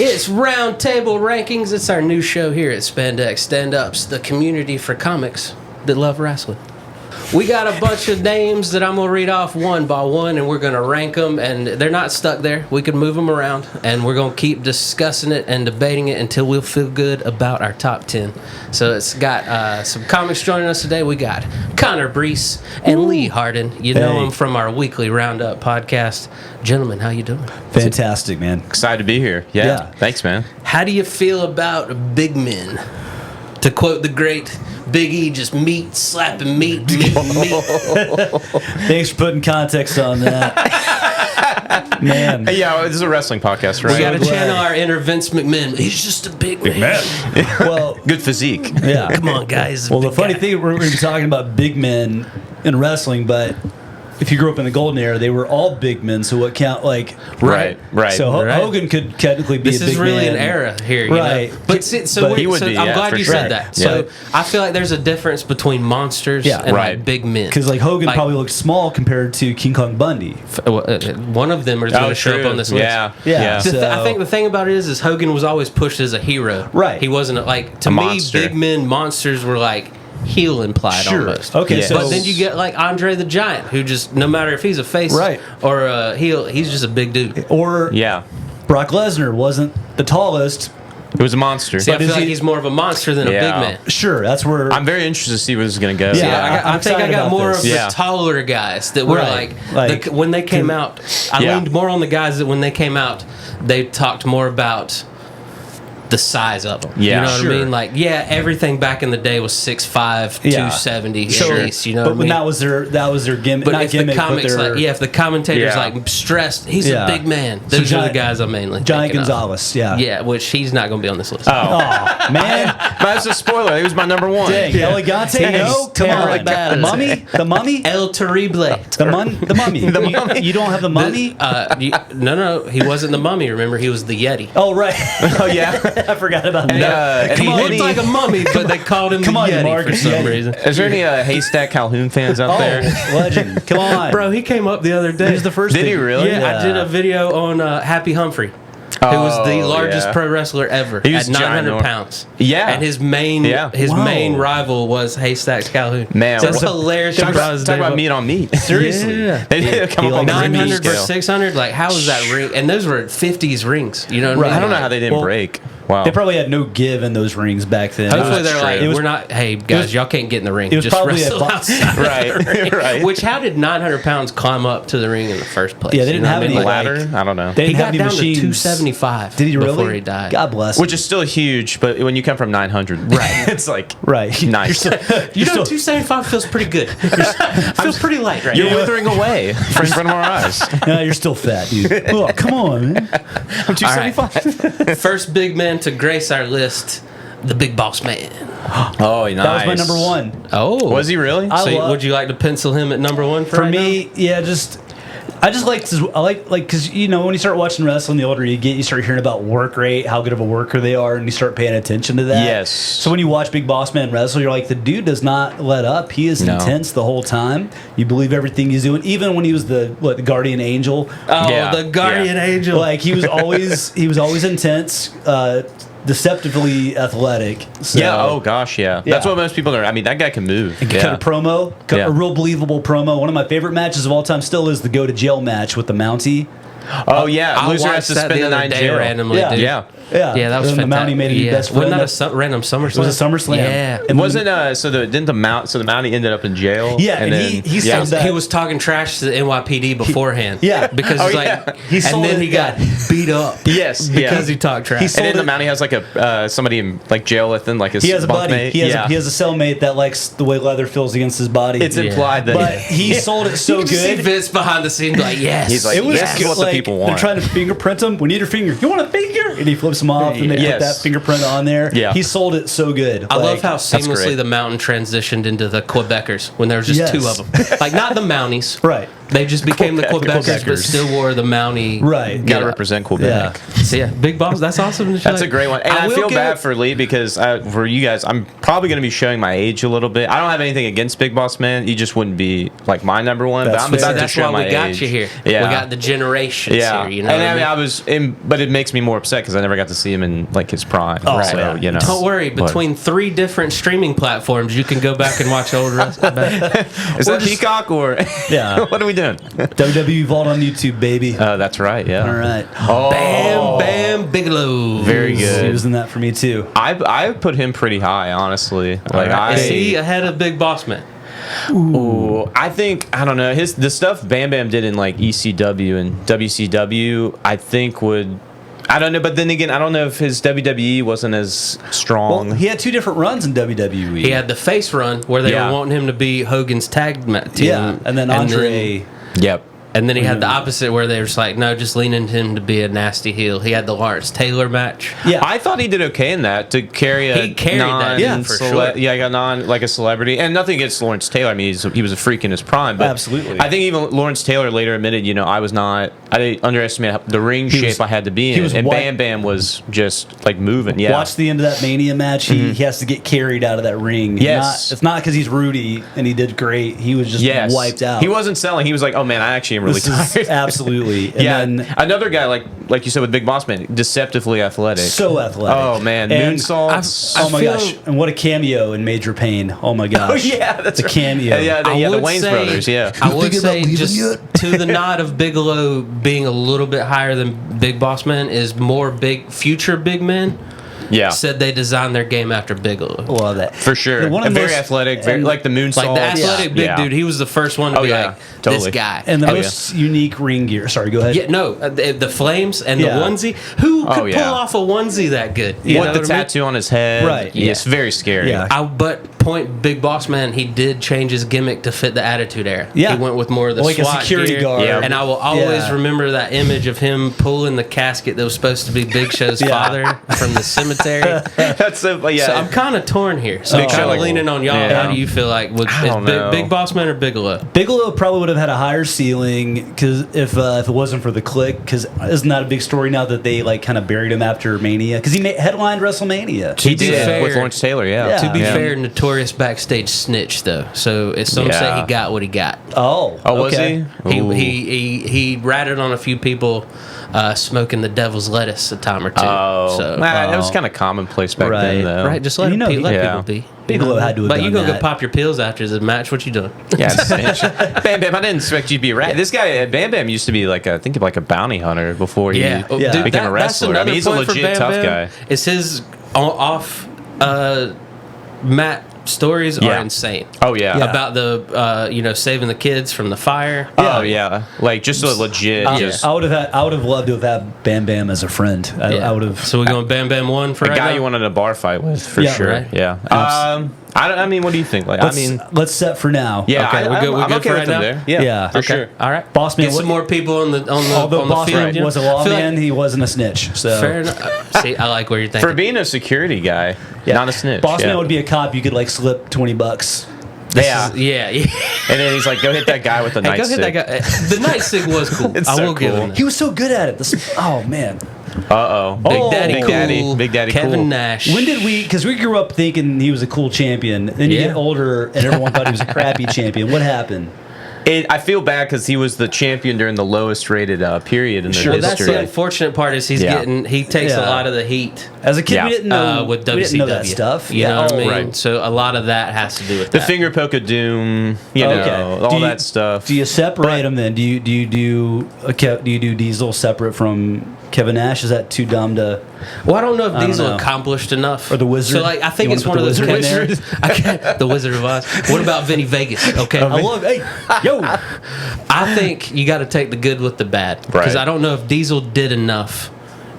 It's RoundTable Rankings. It's our new show here at Spandex StandUps, the community for comics that love wrestling. We got a bunch of names that I'm going to read off one by one, and we're going to rank them, and they're not stuck there. We can move them around, and we're going to keep discussing it and debating it until we'll feel good about our top 10. So it's got some comics joining us today. We got Connor Breece and Lee Hardin. You know them from our weekly Roundup podcast. Gentlemen, how you doing? Fantastic, man. Excited to be here. Yeah. Thanks, man. How do you feel about big men? To quote the great Big E, just slapping meat. Thanks for putting context on that. Man. Yeah, this is a wrestling podcast, right? We got to channel our inner Vince McMahon. He's just a big man. Well, good physique. Yeah. Come on, guys. Well, the funny thing, we're talking about big men in wrestling, but if you grew up in the golden era, they were all big men. So what count? Like right. So Hogan could technically be a big man. This is really an era here, you know? But he would be. I'm glad you said that. So I feel like there's a difference between monsters and like big men. Because like Hogan probably looked small compared to King Kong Bundy. One of them is going to show up on this list. Yeah. I think the thing about it is Hogan was always pushed as a hero. Right. He wasn't like to me. Big men, monsters were like heel implied almost. Okay, so but then you get like Andre the Giant, who just no matter if he's a face or a heel, he's just a big dude. Or Brock Lesnar wasn't the tallest. It was a monster. See, I feel like he's more of a monster than a big man. Sure, that's where I'm very interested to see where this is going to go. Yeah, I think I got more of the taller guys that were like when they came out. I leaned more on the guys that when they came out, they talked more about the size of them. Yeah, you know what I mean? Like, everything back in the day was 6'5", 270 at least. You know what I mean? But that was their gimmick. But not if gimmick, the comics, if the commentators stressed, he's a big man. Those are the guys I'm mainly Johnny thinking Gonzalez. Yeah, which he's not going to be on this list. Oh man, but that's a spoiler. He was my number one. Dang, Elegante. No, come on, the mummy, El Terrible, the mummy. You don't have the mummy? No, he wasn't the mummy. Remember, he was the Yeti. Oh right. Oh yeah. I forgot about that. He looked like a mummy, but they called him the Yeti for some reason. Is there any Haystack Calhoun fans out there? Legend. Come on. Bro, he came up the other day. He was the first Did he really? Yeah, I did a video on Happy Humphrey, who was the largest pro wrestler ever at 900 pounds. Yeah. And his main rival was Haystack Calhoun. Man, that's hilarious. Talk about meat on meat. Seriously. Yeah. They did come up on 900 versus 600. Like, how was that ring? And those were 50s rings. You know what I mean? I don't know how they didn't break. Wow. They probably had no give in those rings back then. Hopefully they're like, we're not, hey, guys, y'all can't get in the ring. It was just probably wrestle outside. Right. Which, how did 900 pounds climb up to the ring in the first place? Yeah, they didn't have any ladder. I don't know. He got down to 275. Did he really? Before he died. God bless him. Which is still huge, but when you come from 900, it's like nice. You know, 275 feels pretty good. Feels pretty light right now. You're withering away in front of our eyes. No, you're still fat, dude. Oh, come on, man. I'm 275. Right. First big man to grace our list, the Big Boss Man. Oh, nice. That was my number one. Oh, was he really? Would you like to pencil him at number one for me? Yeah, I just like because you know when you start watching wrestling, the older you get, you start hearing about work rate, how good of a worker they are, and you start paying attention to that. Yes. So when you watch Big Boss Man wrestle, you're like, the dude does not let up. He is intense the whole time. You believe everything he's doing, even when he was the Guardian Angel. Oh, the Guardian Angel. Like he was always intense. Deceptively athletic. So. Yeah. Oh gosh. Yeah. That's what most people are. I mean, that guy can move. Cut a promo. A real believable promo. One of my favorite matches of all time still is the go to jail match with the Mountie. Oh yeah, loser has to spend the night in jail randomly. Yeah. Dude. Yeah, that was fantastic. The Mountie made it best friend. Wasn't that a random SummerSlam? It was a SummerSlam. Yeah. And wasn't the Mountie ended up in jail? Yeah, and then he sold that. He was talking trash to the NYPD beforehand. Because he got beat up. Yes, because he talked trash. And then the Mountie has like a somebody in like jail with him, like his he has a buddy. Mate. He has a cellmate that likes the way leather feels against his body. It's implied that, but he sold it so good. See Vince behind the scenes like, yes, he's like, it was this is what the people want. They're trying to fingerprint him. We need your finger. You want a finger? And he flips him off, and they put that fingerprint on there. Yeah. He sold it so good. I love how seamlessly the Mountain transitioned into the Quebecers when there was just two of them. Like, not the Mounties. Right. They just became the Quebecers, but still wore the Mountie. Right. Got to represent Quebec. So yeah, Big Boss. That's awesome. That's a great one. And I feel bad for Lee because for you guys, I'm probably going to be showing my age a little bit. I don't have anything against Big Boss Man. He just wouldn't be like my number one. That's but I'm about to that's show why my we got age. you here. Yeah. We got the generations Yeah. here. You know. And what I mean, but it makes me more upset because I never got to see him in like his prime. Oh, so, yeah. you know. Don't worry. Between 3 different streaming platforms, you can go back and watch old wrestling. Is that Peacock or? Yeah. What are we doing? WWE Vault on YouTube, baby. That's right. Yeah. All right. Oh, Bam Bam Bigelow. Very good. He was in that for me too. I put him pretty high, honestly. Like Is he ahead of Big Boss Man? Ooh, I think I don't know the stuff Bam Bam did in like ECW and WCW. I think I don't know, but then again, I don't know if his WWE wasn't as strong. Well, he had 2 different runs in WWE. He had the face run where they were wanting him to be Hogan's tag team. Yeah, and then Andre. Yep. And then he had the opposite where they were just like, no, just leaning him to be a nasty heel. He had the Lawrence Taylor match. Yeah, I thought he did okay in that to carry a He carried that, yeah, for sure. Yeah, I got like a celebrity, and nothing against Lawrence Taylor. I mean, he was a freak in his prime, but absolutely. I think even Lawrence Taylor later admitted, I underestimated the ring shape I had to be in, and Bam Bam was just like moving. Yeah, watch the end of that Mania match. He has to get carried out of that ring. Yes, it's not because he's Rudy and he did great. He was just wiped out. He wasn't selling. He was like, oh man, I actually am really tired. Absolutely. And then another guy like you said with Big Boss Man, deceptively athletic. So athletic. Oh man, moonsaults. Oh my gosh! And what a cameo in Major Pain. Oh my gosh! Oh yeah, that's a cameo. Yeah, the Wayans brothers. Yeah, I would say just to the nod of Bigelow being a little bit higher than Big Boss Man is more future big men. Yeah, said they designed their game after Bigelow. Love that for sure. And very athletic, very like the moonsault, like the athletic big dude. He was the first one to be like this guy. And the most unique ring gear. Sorry, go ahead. Yeah, no, the flames and the onesie. Who could pull off a onesie that good? You know the tattoo on his head, right? Yeah, it's very scary. Yeah. But point Big Boss Man, he did change his gimmick to fit the Attitude Era. Yeah, he went with more of the like SWAT a security gear. guard. Yeah. And I will always remember that image of him pulling the casket that was supposed to be Big Show's father from the cemetery. That's so I'm kind of torn here. So I'm kind of leaning on y'all. Yeah. How do you feel like Big Boss Man or Bigelow? Bigelow probably would have had a higher ceiling because if it wasn't for the Click, because isn't that a big story now that they like kind of buried him after Mania because he headlined WrestleMania. He did with Lawrence Taylor. Yeah. To be fair, notorious backstage snitch though. So if some say he got what he got. Was he? He ratted on a few people smoking the devil's lettuce a time or two. That was kind of commonplace back then, though. Right, just let people be. Bigelow had to have But you done go that. pop your pills after the match. What you doing? Yeah, Bam Bam. I didn't expect you to be a rat. This guy Bam Bam used to be like a bounty hunter before he became a wrestler. I mean, he's a legit tough guy. It's his off mat stories are insane. Oh yeah, about the saving the kids from the fire. Oh yeah, like just a legit. I would have loved to have had Bam Bam as a friend. I would have. So we're going Bam Bam 1 for a guy now? you wanted a bar fight with for sure. Right? Yeah. I mean, what do you think? Like, let's set for now. Yeah, okay, we're good okay for right now. there. Yeah, for sure. All right, Boss Man. Get some more people on the although Boss field. Man was a lawman, he wasn't a snitch. So fair enough. See, I like where you're thinking. For being a security guy, not a snitch. Boss Man would be a cop. You could like slip $20. Yeah. And then he's like, "Go hit that guy with the nightstick." Hit that guy. The nightstick was cool. I will give him that. He was so good at it. Oh man. Big Daddy Kevin Cool. Nash. When did we? Because we grew up thinking he was a cool champion. Then you get older, and everyone thought he was a crappy champion. What happened? I feel bad because he was the champion during the lowest rated period in their history. That's the unfortunate part is he takes a lot of the heat. As a kid, we didn't know with WCW we didn't know that stuff. You know what I mean? Right. So a lot of that has to do with the that. finger poke of doom, all that stuff. Do you separate them then? Do you do Diesel separate from Kevin Nash? Is that too dumb to? Well, I don't know if Diesel accomplished enough. Or the Wizard. So like, I think it's one of those cases. The Wizard of Oz. What about Vinny Vegas? Okay, I love. Hey, yo. I think you got to take the good with the bad because I don't know if Diesel did enough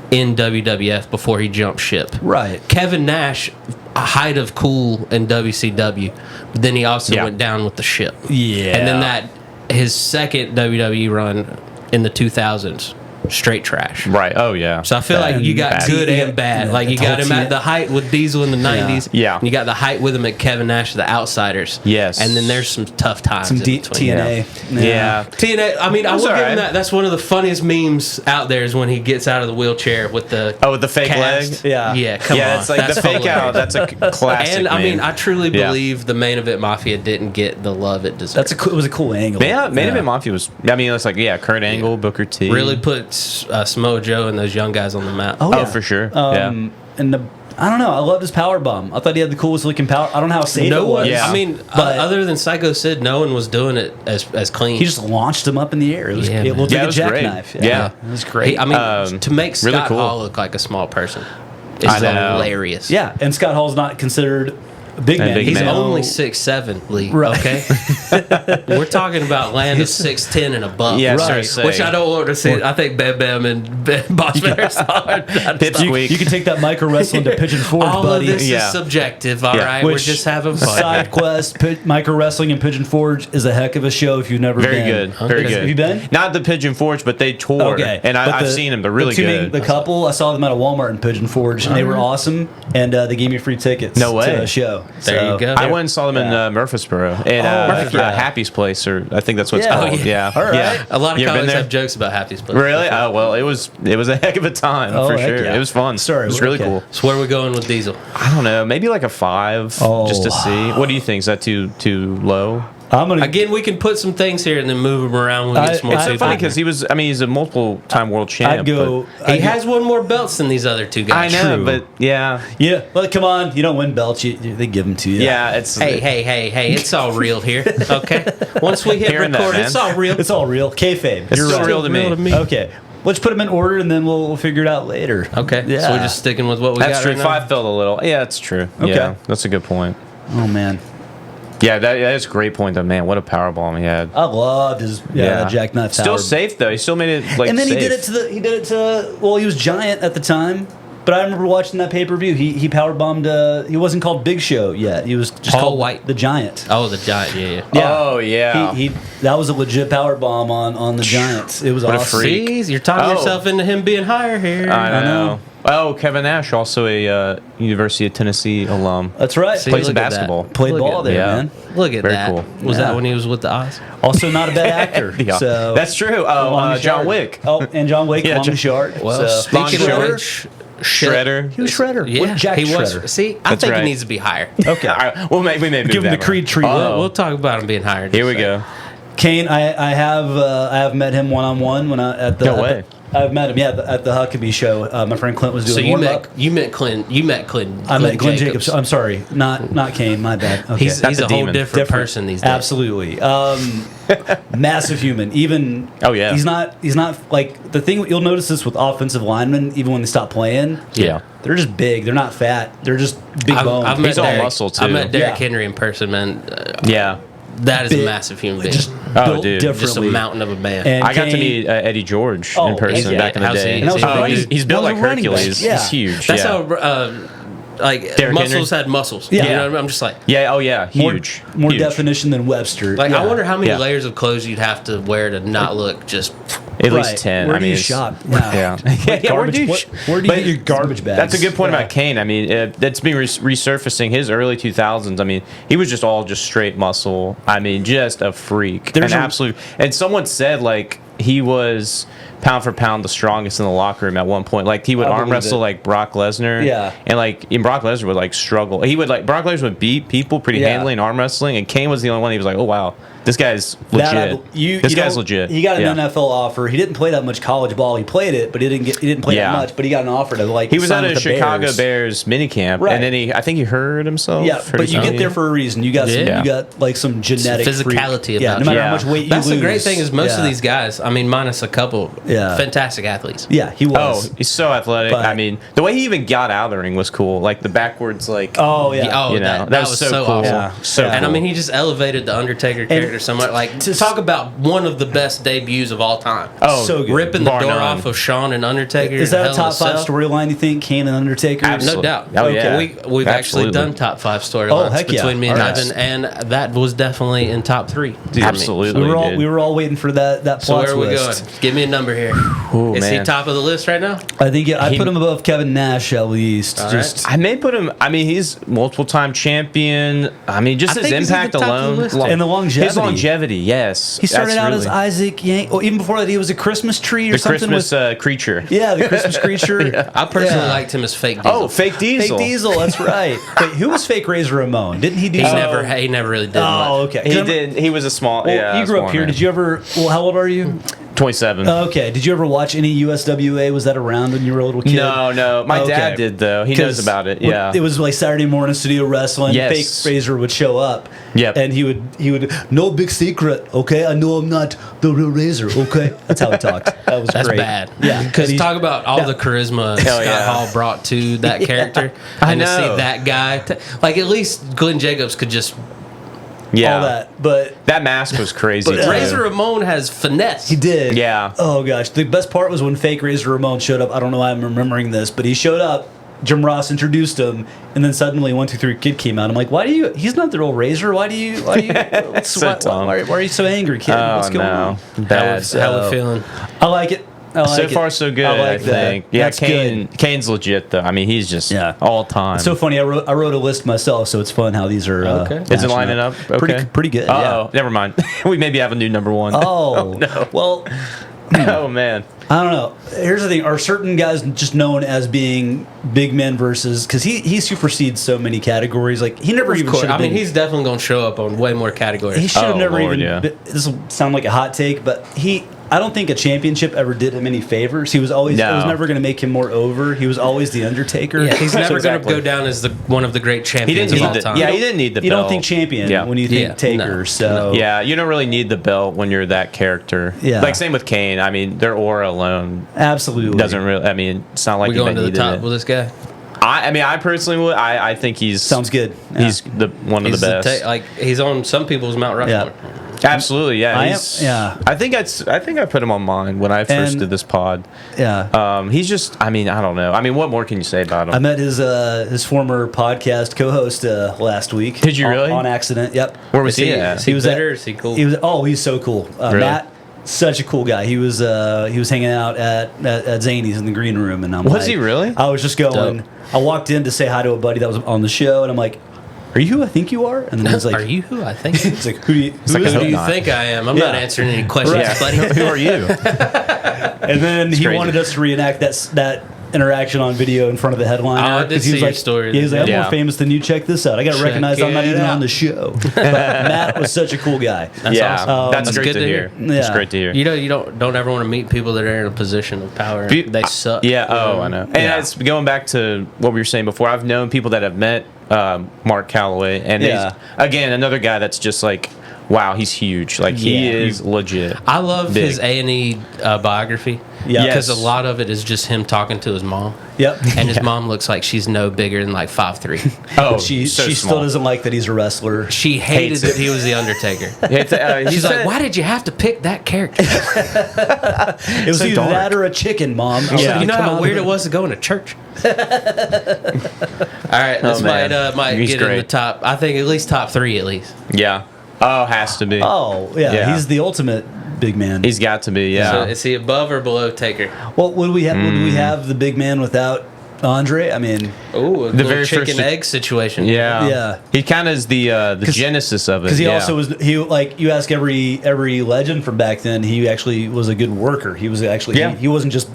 in WWF before he jumped ship. Right. Kevin Nash, a height of cool in WCW, but then he also went down with the ship. Yeah. And then his second WWE run in the 2000s straight trash. Right. Oh yeah. So I feel like you got bad. good Yeah, and bad. yeah, Like you the got him whole at the height with Diesel in the 90s. Yeah. And you got the height with him at Kevin Nash, the Outsiders. Yes. And then there's some tough times. Some in between. TNA. Yeah. TNA, I mean, I will That's give alright. him that. That's one of the funniest memes out there is when he gets out of the wheelchair with the With the fake cast. leg. Yeah. Yeah, come on. Yeah, it's like That's the fake hilarious. out. That's a classic. And I mean, meme. I truly Yeah. believe the Main Event Mafia didn't get the love it deserved. It was a cool angle. Yeah, Main Event Mafia was. I mean, it's like Kurt Angle, Booker T. Really put Samoa Joe and those young guys on the map. Oh, yeah. for sure. And I don't know. I loved his power bomb. I thought he had the coolest looking power. I don't know how safe No it was. one. Yeah. I mean, But- other than Psycho Sid, no one was doing it as clean. He just launched him up in the air. It was, Yeah, it man. looked Yeah, like it a was great. jackknife. Yeah. It was great. I mean, to make really Scott cool. Hall look like a small person is I know. hilarious. Yeah, and Scott Hall's not considered a big man. big He's man. only 6'7", Lee. Right. Okay, we're talking about land of 6'10" and above. Yeah, Right. sorry, Which I don't want to see. I think Bam Bam and Boss Man are solid. Pipsqueak. You can take that micro wrestling to Pigeon Forge, All buddy. of this Yeah. is subjective. All Yeah. right, we're Which just having fun. Side quest, micro wrestling and Pigeon Forge is a heck of a show if you've never Very been. good. Very good. Have you been? Not the Pigeon Forge, but they tour. Okay, And but I've seen them. They're really the good. The couple, I saw them at a Walmart in Pigeon Forge, and they were awesome. And they gave me free tickets. No way. To a show. There you go. I went and saw them in Murfreesboro at Murfreesboro. Happy's Place, or I think that's what it's Yeah. called. Oh, yeah. All right. Yeah. A lot of You ever been comics there? have jokes about Happy's Place. Really? Oh well, it was a heck of a time Oh, for heck sure. yeah. It was fun. Sorry, it was really okay. cool. So where are we going with Diesel? I don't know, maybe like a 5, just to Oh. see. What do you think? Is that too low? I'm gonna Again, we can put some things here and then move them around when we get some more It's so people. funny because he's a multiple-time world champ. I'd go. He has one more belts than these other two but I guys. know, True. but yeah, Yeah, well, come on. You don't win belts. They give them to you. yeah, it's Hey, it's all real here, okay? Once we hit Hearing that, record, man. it's all real. It's all real. Kayfabe. It's You're still right. real to me. Okay. Let's put them in order and then we'll figure it out later. Okay, Yeah. so we're just sticking with what we That's got true. right now. 5 felt a little. Yeah, that's true. Okay. Yeah, that's a good point. Oh man, Yeah, that is a great point though. Man, what a power bomb he had. I loved his jackknife Still tower. safe though. He still made it like. And then safe. he did it to. Well, he was giant at the time. But I remember watching that pay per view. He power bombed. He wasn't called Big Show yet. He was just Paul called White. the Giant. Oh, the giant, yeah. Yeah. Oh yeah. He that was a legit power bomb on the Giants. It was What a awesome. freak. Jeez, you're talking Oh. yourself into him being higher here. I know. know. Oh, Kevin Nash, also a University of Tennessee alum. That's right. See, Plays look at basketball. that. Played Look ball at there, yeah. man. Look at Very that. cool. Was Yeah. that when he was with the Oz? Also not a bad actor. Yeah, So that's true. Oh, Longest John Yard. Wick. Oh, and John Wick, Yeah, Longest Yard. Well, So- speaking Long of Shredder. which, Shredder. He was Shredder. yeah, Jack he was. Shredder. See, I That's think right. he needs to be higher. Okay. All right, we may move Give him that the one. Creed treatment. Oh. We'll talk about him being higher. in Here just we a second. go. Kane, I have met him one on one when I at the. No way. I've met him, at the Huckabee show. My friend Clint was doing So warm up. you met Clint. I met Glenn Jacobs. I'm sorry, not Kane. My bad. Okay. He's That's a a whole demon. different person these days. Absolutely. Massive human. Even Oh, yeah. he's not like the thing. You'll notice this with offensive linemen. Even when they stop playing, Yeah. they're just big. They're not fat. They're just big bones. I've met He's all Derek, muscle, too. I met Derek Yeah. Henry in person, man. Yeah. That is Big. a massive human being. just Oh, built dude. differently. Just a mountain of a man. And I got to Kane- meet Eddie George Oh, in person yeah. back in the How's he? day. And that was a Oh, running- he's built that like was a running back. Hercules. Yeah. He's huge. That's yeah. how like Derrick muscles Henry? had muscles. Yeah. You know what I mean? I'm just like Yeah. Oh yeah. more, Huge. more Huge. definition than Webster. I Yeah. wonder how many Yeah. layers of clothes you'd have to wear to not look just. At Right. least 10. Where I do mean, you it's- shop? Yeah. Garbage, where do you but get your garbage bags? That's a good point Yeah. about Kane. I mean, that's been resurfacing his early 2000s. I mean, he was just all just straight muscle. I mean, just a freak. There's an a- absolute. And someone said, like, he was pound for pound the strongest in the locker room at one point. Like, he would I arm believe wrestle, it. like, Brock Lesnar. Yeah. And, like, and Brock Lesnar would, like, struggle. He would, like, Brock Lesnar would beat people pretty Yeah. handily in arm wrestling, and Kane was the only one. He was like, oh, wow, this guy's That legit. This guy's legit. He got an Yeah. NFL offer. He didn't play that much college ball. He played it, but he didn't play Yeah. that much. But he got an offer to like. He was sign at a with the Chicago Bears. Bears minicamp, Right. and then I think he hurt himself. Yeah, hurt but his you get knee. there for a reason. You got Yeah. you got like some genetic physicality freak. Yeah, about no matter you. how much weight you That's lose. the great thing is most of Yeah. these guys. I mean, minus a couple. Yeah. Fantastic athletes. Yeah, he Oh, was. he's so athletic. But- I mean, the way he even got out of the ring was cool. Like the backwards, like Oh yeah. Oh, you know, that was so cool. awesome. Yeah. So Yeah. And I cool. mean, he just elevated the Undertaker character so much. Like, to talk about one of the best debuts of all time. Oh, so good. Ripping the bar door none. off of Shawn and Undertaker. Is that a Hell in top 5 Cell. storyline? You think Kane and Undertaker? Absolutely. No doubt. Oh, yeah. We've actually Absolutely. done top 5 Oh, storylines heck yeah. between me and Alright. Evan, and that was definitely in top 3. Absolutely. We were dude. all waiting for that So plot Where are we list. going? Give me a number here. Ooh, Is he man. top of the list right now? I think I put him above Kevin Nash at least. All Just I may put him. I mean, he's multiple-time champion. I mean, just I his think he's at impact the top of the alone, list. And the longevity. His longevity, yes. he started That's out as really- Isaac Yank. Well, even before that, he was a Christmas tree or the something. Christmas creature. Yeah, the Christmas creature. I personally Yeah. liked him as Fake Diesel. Oh, fake Diesel. Fake Diesel, that's right. Wait, who was Fake Razor Ramon? Didn't he do He something? never really did Oh, much. okay. He did. He was a small. Well, yeah, you grew up small here. man. Did you ever? Well, how old are you? 27. Okay. Did you ever watch any USWA? Was that around when you were a little kid? No. My Okay. dad did though. He knows 'Cause about it. when Yeah. it was like Saturday morning studio wrestling. Yes. Fake Razor would show up. Yep. And he would no big secret. Okay, I know I'm not the real Razor. Okay, that's how he talked. That was That's great. bad. Yeah, Because he's- talk about all the charisma Scott yeah. Hall brought to that character. I And to see know. that guy. Like, at least Glenn Jacobs could just. yeah. all that, but That mask was crazy. But, too. Razor Ramon has finesse. he did. Yeah. Oh gosh, the best part was when Fake Razor Ramon showed up. I don't know why I'm remembering this, but he showed up. Jim Ross introduced him, and then suddenly 1, 2, 3 Kid came out. I'm like, why do you? He's not the real Razor. Why do you? So dumb. why are you so angry, kid? Oh What's going no. on? Bad. How we feeling? I like it. I like So it. far, so good. I I, like that. think. Yeah, That's good. Kane's legit though. I mean, he's just Yeah. all time. It's so funny. I wrote a list myself, so it's fun how these are. Okay. is it matching lining up? Okay. Pretty good. Oh, never mind. We maybe have a new number one. Yeah. Oh no. Well, Oh man. I don't know. Here's the thing: are certain guys just known as being big men versus? Because he supersedes so many categories. Like he never Of even course. should have I mean, been. he's definitely going to show up on way more He categories. should have Oh, never Lord, even. yeah. This will sound like a hot take, but I don't think a championship ever did him any favors. He was always. No. It was never going to make him more over. He was always the Undertaker. Yeah, he's never going to Exactly. go down as one of the great He champions didn't of all need the. time. Yeah, he didn't need the You belt. don't think champion Yeah. when you think Yeah, taker. no, So Yeah, you don't really need the belt when you're that character. Yeah. Like same with Kane. I mean, their aura alone absolutely doesn't really. I mean, it's not like we you going to the needed top it. with this guy. I mean, I personally would. I think he's sounds good. He's the one of He's the best. like he's on some people's Mount Rushmore. Absolutely, yeah. I am- he's- yeah. I think I put him on mine when I first And- did this pod. Yeah. He's just. I mean, I don't know. I mean, what more can you say about him? I met his former podcast co-host last week. Did you on- really? on accident? Yep. Where was Is he at? Is he He was better? at- Is he cool? He was. Oh, he's so cool. Really? Matt, such a cool guy. He was hanging out at Zany's in the green room, and I'm Was like, he really? I was just going. Dope. I walked in to say hi to a buddy that was on the show, and I'm like, "Are you who I think you are?" And then he's like, Are you who I think? He's like, "Who do you? like who a is Who hook do you not. think I am? I'm not Yeah. answering any questions, Right. buddy. Who are you? And then he crazy. wanted us to reenact that interaction on video in front of the headliner. Oh, I did 'cause he see was your like, story. Yeah, he's like, I'm Yeah. more famous than you. Check this out. I got to Check recognize I'm not it even out. on the show. But Matt was such a cool guy. That's yeah, awesome. that's That's great good to to hear. hear. It's Yeah. great to hear. You don't ever want to meet people that are in a position of power. Be- They suck. Yeah. Oh, I know. And Yeah. it's going back to what we were saying before. I've known people that have met Mark Calloway, and Yeah. he's, again, another guy that's just like, wow, he's huge. Like he Yeah. is legit. I love Big. his A&E biography. Yeah. Because Yes. a lot of it is just him talking to his mom. Yep. And his mom looks like she's no bigger than like 5'3". Oh, she so she small. still doesn't like that he's a wrestler. She hated Hates that it. he was the Undertaker. He She's said- like, why did you have to pick that character? It was so either dark. that or a chicken, Mom. I was Yeah. like, You know come how out weird of it was to go into church? All right, this man. might He's get in the great. top. I think at least top 3 at least. Yeah. Oh, has to be. Oh yeah, Yeah. he's the ultimate big man. He's got to be. Yeah. So is he above or below Taker? Well, would we have the big man without Andre? I mean, Ooh, a The little very chicken first- egg situation. yeah. Yeah. He kind of is the genesis of it. because he yeah. also was like you ask every legend from back then, he actually was a good worker. He was actually Yeah. he wasn't just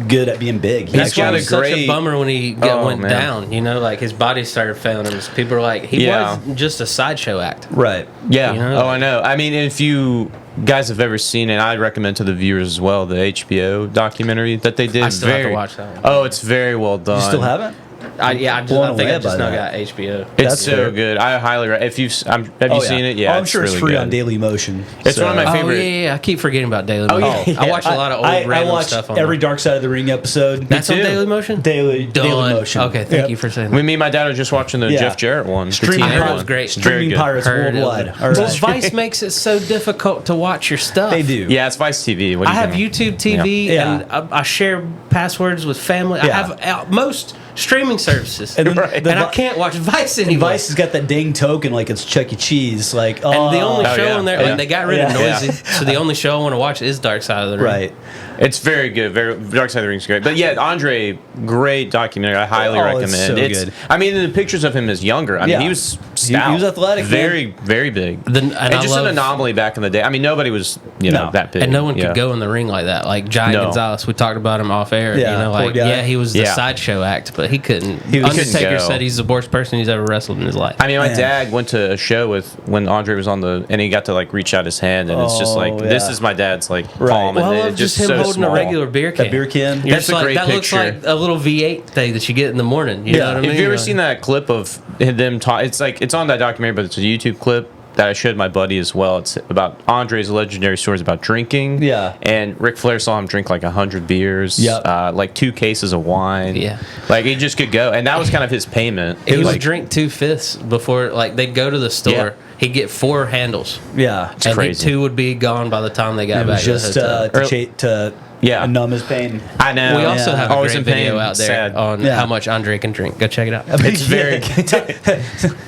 good at being big. He That's why got it a was such a great- bummer when he Oh, went man. down. You know, like his body started failing him. People were like, he Yeah. was just a sideshow act. right. Yeah. You know? Oh, I know. I mean, if you guys have ever seen it, I recommend to the viewers as well the HBO documentary that they did. I still have to watch that one. Oh, it's very well done. You still haven't? I Blown think away I just by now that. got HBO. It's That's so fair. good. I highly recommend. If you've have you seen it? Yeah, Oh, I'm sure it's really free good. on Daily Motion. It's one of my Oh favorite. yeah. I keep forgetting about Daily Oh, Motion. yeah. I watch a lot of old I random watch stuff on every there. Dark Side of the Ring episode. That's on too. Daily Motion. Daily Done. Motion. Okay, thank Yep. you for saying Me that. and my dad are just watching the Yeah. Jeff Jarrett one. the Streaming TNA I heard it one. was great. It's very Streaming good. pirates Heard it was worldwide. good. All Well, right. Vice makes it so difficult to watch your stuff. They do. Yeah, it's Vice TV. What are I you have doing? YouTube TV Yeah. and I share passwords with family. I Yeah. have most streaming services, And then Right. the and I can't watch Vice anymore. Vice has got that dang token like it's Chuck E. Cheese. Like, And the only Oh, show yeah. on there, Yeah. like they got rid of Yeah. Noisy, so the only show I want to watch is Dark Side of the Ring. right. It's very good. Very Dark Side of the Ring's great. But yeah, Andre, great documentary. I highly recommend. It's so good. I mean, the pictures of him as younger. I mean, Yeah. he was He stout, was athletic, man. very, very big, And and I just love, an anomaly back in the day. I mean, nobody was No. that big, and no one Yeah. could go in the ring like that. Like Giant No. Gonzalez, we talked about him off air. Yeah, you know, poor like guy. he was the Yeah. sideshow act, but he couldn't. He couldn't Undertaker go. said he's the worst person he's ever wrestled in his life. I mean, my Man. dad went to a show with when Andre was on and he got to like reach out his hand, and it's just like Oh, this yeah. is my dad's like Right. palm, Well, I and love it's just him so holding small. a regular beer can. That beer can. Yeah. That's That's a like great that looks picture. like a little V8 thing that you get in the morning. You Yeah. know what I mean? Have you ever Like- seen that clip of them talk? It's like it's on that documentary, but it's a YouTube clip that I showed my buddy as well. It's about Andre's legendary stories about drinking. Yeah. And Ric Flair saw him drink like 100 beers. Yep. Like 2 cases of wine. Yeah. Like he just could go, and that was kind of his payment. He would like, drink 2/5 before, like they'd go to the store. Yeah. He'd get 4 handles, Yeah. and crazy. 2 would be gone by the time they got It back was to just the hotel. to Yeah. numb his pain. I know. We also Yeah. have a Always great in pain. video out there Sad. on Yeah. how much Andre can drink. Go check it out. It's very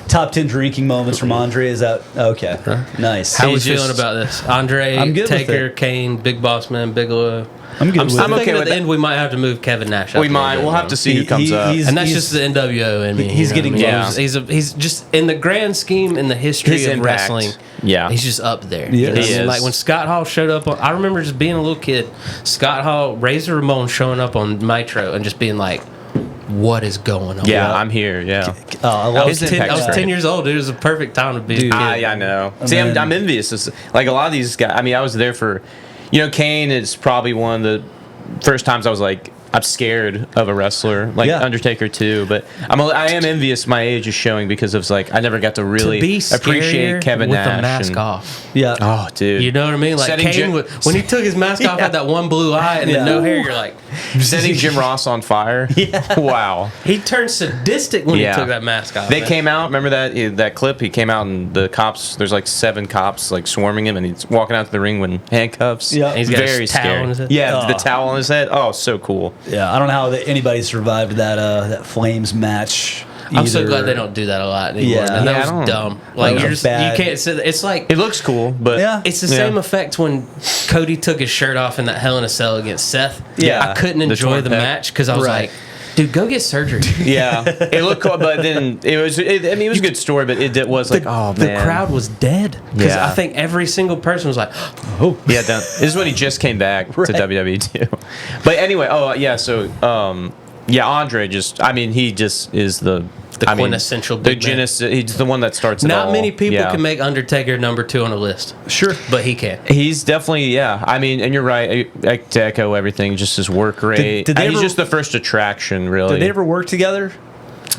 Top 10 drinking moments from Andre is out. Okay, nice. How are we He's feeling just- about this? Andre, I'm good with Taker, it. Kane, Big Boss Man, Bigelow. I'm good I'm with still it. okay thinking with at the that. end we might have to move Kevin Nash. We might. We'll have to see who comes up. And that's just the NWO in me. he's you know getting what I mean? close. He's just in the grand scheme in the history His of impact. wrestling. Yeah. he's just up there. He You know what I is. mean? He Like is. when Scott Hall showed up. I remember just being a little kid. Scott Hall, Razor Ramon showing up on Nitro and just being like, "What is going on?" Yeah, I'm here. Yeah. I I love was, His 10, I impact's was great. 10 years old. It was a perfect time to be a Dude. kid. I know. See, then- I'm envious. It's like a lot of these guys. I mean, I was there for, Kane is probably one of the first times I was like, I'm scared of a wrestler, like Yeah. Undertaker too. But I am envious. My age is showing because of like I never got to really to be appreciate scarier Kevin with Nash. the mask and- off. Yeah. Oh, dude. You know what I mean? Like Setting Kane, Jim- when he took his mask off, had that one blue eye and Yeah. the no hair. You're like, Setting Jim Ross on fire. Yeah. Wow. he turned sadistic when Yeah. he took that mask off. They man. came out. Remember that clip? He came out and the cops. There's like 7 cops like swarming him, and he's walking out to the ring with handcuffs. Yeah. And he's got very his towel scary. on his head. Yeah, Oh. the towel on his head. Oh, so cool. Yeah, I don't know how anybody survived that Flames match. I'm so either. glad they don't do that a lot anymore. Yeah. And Yeah, I that was don't- dumb. Like was you're just bad. you can't sit. It's like It looks cool, but Yeah. it's the same effect when Cody took his shirt off in that Hell in a Cell against Seth. Yeah. I couldn't The enjoy torn the pec. match because I was Right. like, dude, go get surgery. Yeah, it looked cool, but then it was. I mean, it was a good story, but it was like, oh The man, crowd was dead because Yeah. I think every single person was like, Yeah, this is when he just came back Right. to WWE too. But anyway, yeah. So, Andre he just is the quintessential the big man. Genesis. He's the one that starts. It not all. many people Yeah. can make Undertaker number 2 on a list. Sure. But he can. He's definitely, yeah. I mean, and you're right. To echo everything, just his work rate. Did they He's ever- just the first attraction, really. Did they ever work together?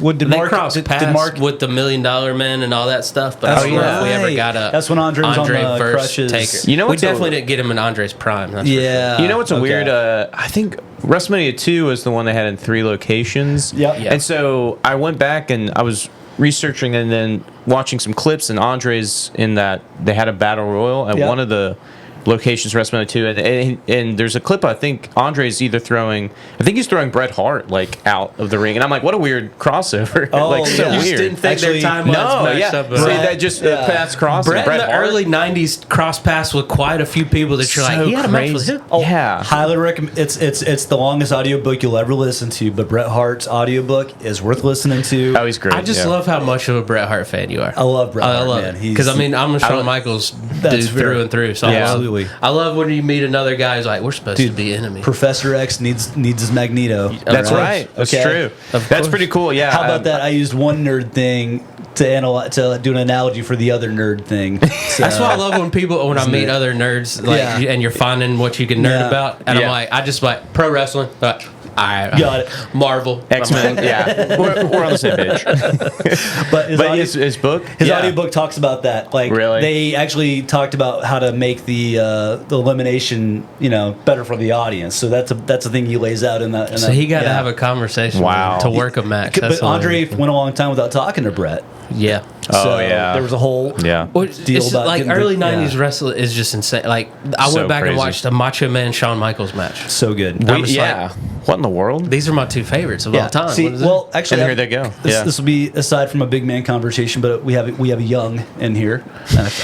Did They Mark crossed did paths Mark? with the $1 Million Man and all that stuff, but That's I don't know if we ever right. got a That's when Andre was on the versus crutches. Taker. You know we what's a- definitely didn't get him in Andre's prime. That's for Yeah. You know what's a okay. weird? I think WrestleMania 2 was the one they had in 3 locations. Yep. Yeah. And so I went back and I was researching and then watching some clips, and Andre's in that they had a battle royal at Yep. one of the locations WrestleMania 2, and there's a clip I think Andre's either throwing, I think he's throwing Bret Hart like out of the ring, and I'm like, what a weird crossover. Oh, like so yeah. You just weird. didn't think Actually, their timelines No, matched yeah. up. See, at all. that just Yeah. paths crossing. Brett in the Hart. early '90s cross paths with quite a few people that you're like, So he had a match with crazy. him. Oh, Yeah. highly recommend. It's the longest audiobook you'll ever listen to, but Bret Hart's audiobook is worth listening to. Oh, he's great. I just yeah. love how much of a Bret Hart fan you are. I love Bret I Hart, love man. it He's- because I'm a Shawn love- Michaels That's dude fair. through and through. So Yeah. I love, Absolutely. I love when you meet another guy who's like, we're supposed to be enemies. Professor X needs his Magneto. That's Of course. right. That's Okay. true. Of That's course. pretty cool. Yeah. How about that? I used one nerd thing to do an analogy for the other nerd thing. So, That's why I love when I meet it? other nerds, like, Yeah. and you're finding what you can nerd Yeah. about, and Yeah. I'm like, I just like pro wrestling. All right, Got it. Marvel, X-Men? Yeah. We're on the same page. but his, But audio, his book? his Yeah. audiobook talks about that. Like, Really? they actually talked about how to make the elimination, better for the audience. So that's a thing he lays out in that. So he got to have a conversation Wow. to work a match. But Andre went a long time without talking to Brett. yeah. Oh, So yeah. there was a whole Yeah. Well, deal it's about like getting the- early '90s yeah. wrestling is just insane. Like I So went back crazy. and watched a Macho Man Shawn Michaels match. so good. I'm just yeah. like, What in in the world? These are my two favorites of all time. See, What is it? well, actually, And here they go. This will be aside from a big man conversation, but we have a young in here.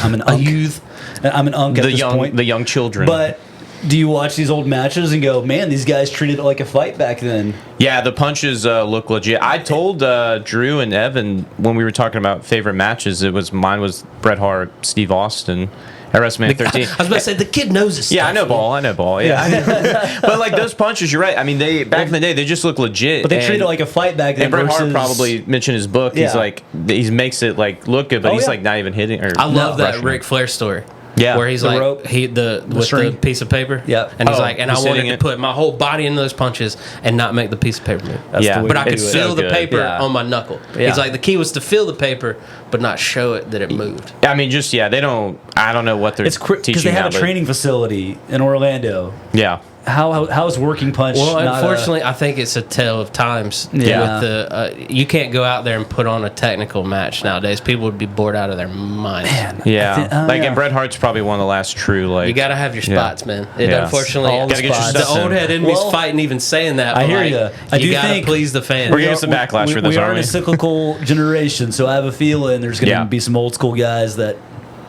I'm an a unk. youth. I'm an unk at this point. The young children. But do you watch these old matches and go, man, these guys treated it like a fight back then? yeah, the punches look legit. I told Drew and Evan when we were talking about favorite matches, mine was Bret Hart, Steve Austin at WrestleMania 13. I was about to say the kid knows his Yeah, stuff. I know ball. Yeah, but like those punches, you're right. I mean, back in the day, they just look legit. But they treated it like a fight back then. And Bret Hart versus- probably mentioned his book. Yeah. He's like, he makes it like look good, but Oh, he's yeah. like not even hitting. Or I love that crushing Ric it. Flair story. Yeah. where he's The like rope, with the string. piece of paper. Yep. and he's Oh, like, and I he's wanted hitting to it. put my whole body in those punches and not make the piece of paper move. That's Yeah. the way But to I could do it. feel so the good. paper Yeah. on my knuckle. Yeah. He's like, the key was to feel the paper, but not show it that it moved. I mean, just they don't. I don't know what they're It's because teaching they have now, a but- training facility in Orlando. Yeah. How is working punch? Well, not unfortunately, I think it's a tale of times. Yeah. With the you can't go out there and put on a technical match nowadays. People would be bored out of their minds. Yeah. And Bret Hart's probably one of the last true like. You got to have your Yeah. spots, man. It Yeah. unfortunately, All the Gotta get your spots. the stuff old in. head in me's Well, fighting even saying that. I but hear like, ya. I do gotta think- please the fans. We're getting some backlash for this, we are aren't in we? a cyclical generation, so I have a feeling there's going to Yeah. be some old school guys that